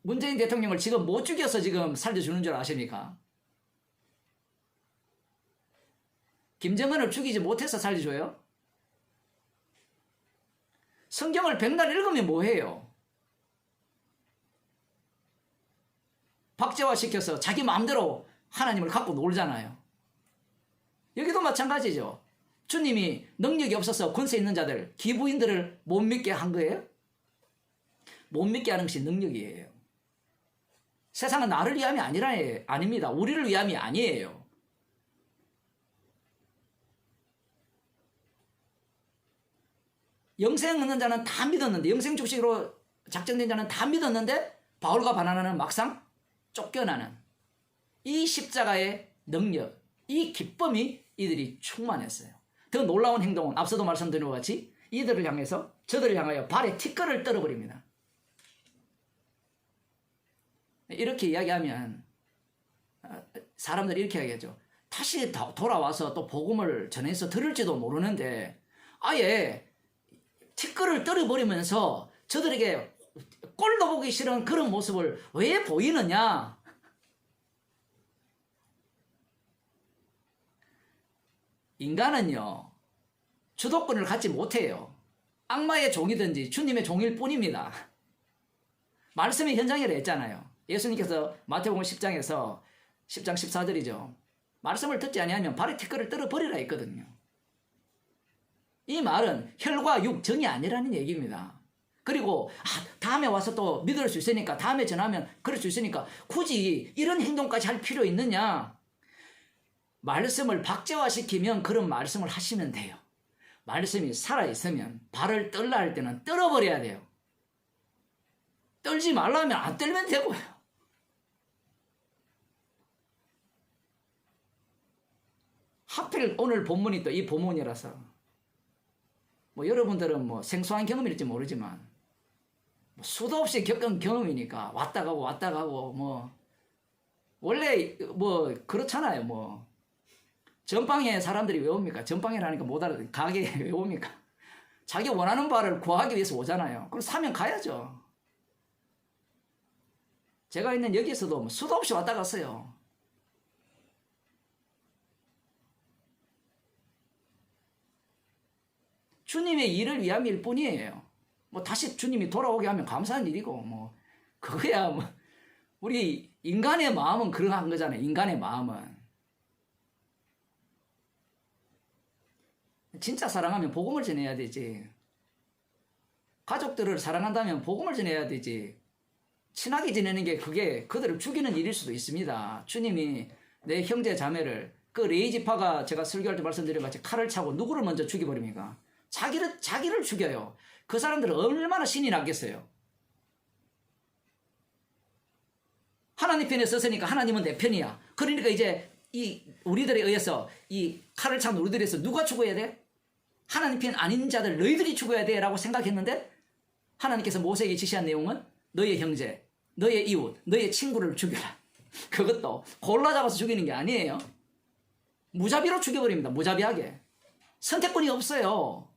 문재인 대통령을 지금 못 죽여서 지금 살려주는 줄 아십니까? 김정은을 죽이지 못해서 살려줘요? 성경을 백날 읽으면 뭐해요? 박제화시켜서 자기 마음대로 하나님을 갖고 놀잖아요. 여기도 마찬가지죠. 주님이 능력이 없어서 권세 있는 자들, 기부인들을 못 믿게 한 거예요? 못 믿게 하는 것이 능력이에요. 세상은 나를 위함이 아닙니다. 우리를 위함이 아니에요. 영생 얻는 자는 다 믿었는데, 영생 주식으로 작정된 자는 다 믿었는데 바울과 바나바는 막상 쫓겨나는 이 십자가의 능력, 이 기쁨이 이들이 충만했어요. 더 놀라운 행동은 앞서도 말씀드린 것 같이 이들을 향해서 저들을 향하여 발에 티끌을 떨어버립니다. 이렇게 이야기하면 사람들이 이렇게 이야기하죠. 다시 돌아와서 또 복음을 전해서 들을지도 모르는데 아예 티끌을 떨어버리면서 저들에게 꼴도 보기 싫은 그런 모습을 왜 보이느냐? 인간은요, 주도권을 갖지 못해요. 악마의 종이든지 주님의 종일 뿐입니다. 말씀이 현장이라 했잖아요. 예수님께서 마태복음 10장에서 10장 14절이죠. 말씀을 듣지 아니하면 발에 티끌을 떨어버리라 했거든요. 이 말은 혈과 육, 정이 아니라는 얘기입니다. 그리고 다음에 와서 또 믿을 수 있으니까, 다음에 전하면 그럴 수 있으니까 굳이 이런 행동까지 할 필요 있느냐? 말씀을 박제화시키면 그런 말씀을 하시면 돼요. 말씀이 살아있으면 발을 떨라 할 때는 떨어버려야 돼요. 떨지 말라 하면 안 떨면 되고요. 하필 오늘 본문이 또 이 본문이라서 여러분들은 생소한 경험일지 모르지만 수도 없이 겪은 경험이니까 왔다 가고 원래 그렇잖아요. 전방에 사람들이 왜 옵니까? 전방이라니까 못 알아듣는 가게에 왜 옵니까? 자기 원하는 바를 구하기 위해서 오잖아요. 그럼 사면 가야죠. 제가 있는 여기에서도 수도 없이 왔다 갔어요. 주님의 일을 위함일 뿐이에요. 다시 주님이 돌아오게 하면 감사한 일이고, 그거야, 우리 인간의 마음은 그러한 거잖아요. 인간의 마음은. 진짜 사랑하면 복음을 전해야 되지. 가족들을 사랑한다면 복음을 전해야 되지. 친하게 지내는 게 그게 그들을 죽이는 일일 수도 있습니다. 주님이 내 형제 자매를, 레이지파가 제가 설교할 때 말씀드린 것 같이 칼을 차고 누구를 먼저 죽여버립니까? 자기를 죽여요. 그 사람들은 얼마나 신이 났겠어요. 하나님 편에 섰으니까 하나님은 내 편이야. 그러니까 이제 이 우리들에 의해서 이 칼을 찬 우리들에서 누가 죽어야 돼? 하나님 편 아닌 자들 너희들이 죽어야 돼 라고 생각했는데 하나님께서 모세에게 지시한 내용은 너의 형제, 너의 이웃, 너의 친구를 죽여라. 그것도 골라 잡아서 죽이는 게 아니에요. 무자비로 죽여버립니다. 무자비하게. 선택권이 없어요.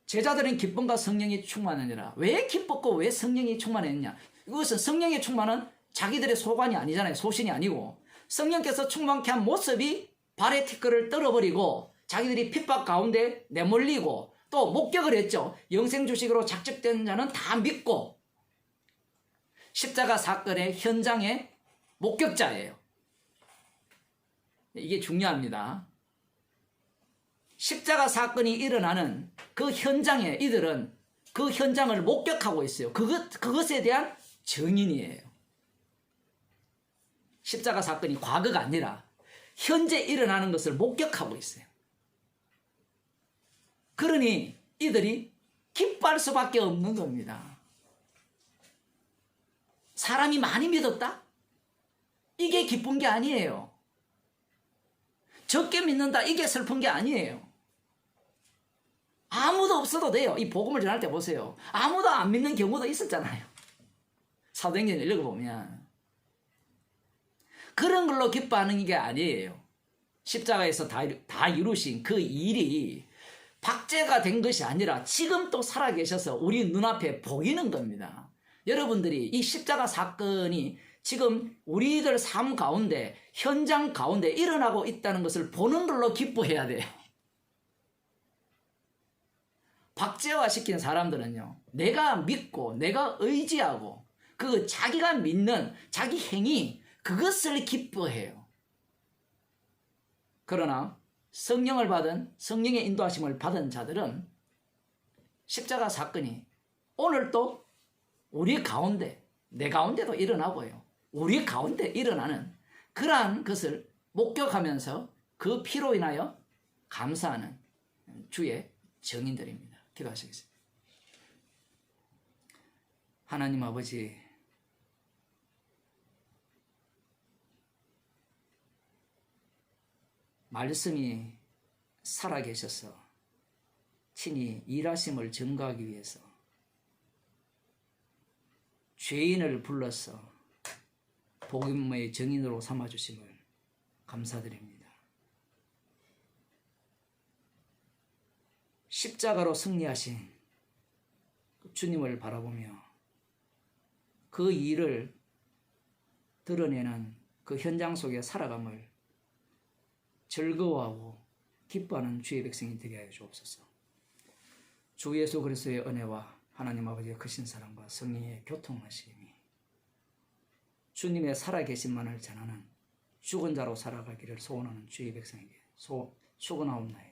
제자들은 기쁨과 성령이 충만하니라. 왜 기뻤고 왜 성령이 충만했냐? 이것은 성령의 충만은 자기들의 소관이 아니잖아요. 소신이 아니고 성령께서 충만케 한 모습이 발의 티끌을 떨어버리고 자기들이 핍박 가운데 내몰리고 또 목격을 했죠. 영생 주식으로 작정된 자는 다 믿고 십자가 사건의 현장의 목격자예요. 이게 중요합니다. 십자가 사건이 일어나는 그 현장에 이들은 그 현장을 목격하고 있어요. 그것에 대한 증인이에요. 십자가 사건이 과거가 아니라 현재 일어나는 것을 목격하고 있어요. 그러니 이들이 기뻐할 수밖에 없는 겁니다. 사람이 많이 믿었다? 이게 기쁜 게 아니에요. 적게 믿는다? 이게 슬픈 게 아니에요. 아무도 없어도 돼요. 이 복음을 전할 때 보세요. 아무도 안 믿는 경우도 있었잖아요. 사도행전을 읽어보면 그런 걸로 기뻐하는 게 아니에요. 십자가에서 다 이루신 그 일이 박제가 된 것이 아니라 지금 또 살아계셔서 우리 눈앞에 보이는 겁니다. 여러분들이 이 십자가 사건이 지금 우리들 삶 가운데 현장 가운데 일어나고 있다는 것을 보는 걸로 기뻐해야 돼요. 박제화시킨 사람들은요, 내가 믿고 내가 의지하고 그 자기가 믿는 자기 행위 그것을 기뻐해요. 그러나 성령을 받은 성령의 인도하심을 받은 자들은 십자가 사건이 오늘 또 우리 가운데 내 가운데도 일어나고요. 우리 가운데 일어나는 그러한 것을 목격하면서 그 피로 인하여 감사하는 주의 증인들입니다. 기도하시겠습니다. 하나님 아버지, 말씀이 살아계셔서 친히 일하심을 증거하기 위해서 죄인을 불러서 복음의 증인으로 삼아주심을 감사드립니다. 십자가로 승리하신 주님을 바라보며 그 일을 드러내는 그 현장 속에 살아감을 즐거워하고 기뻐하는 주의 백성이 되게 하여 주옵소서. 주 예수 그리스도의 은혜와 하나님 아버지의 크신 사랑과 성령의 교통하심이 주님의 살아계심만을 전하는 죽은 자로 살아가기를 소원하는 주의 백성에게 축원하옵나이다.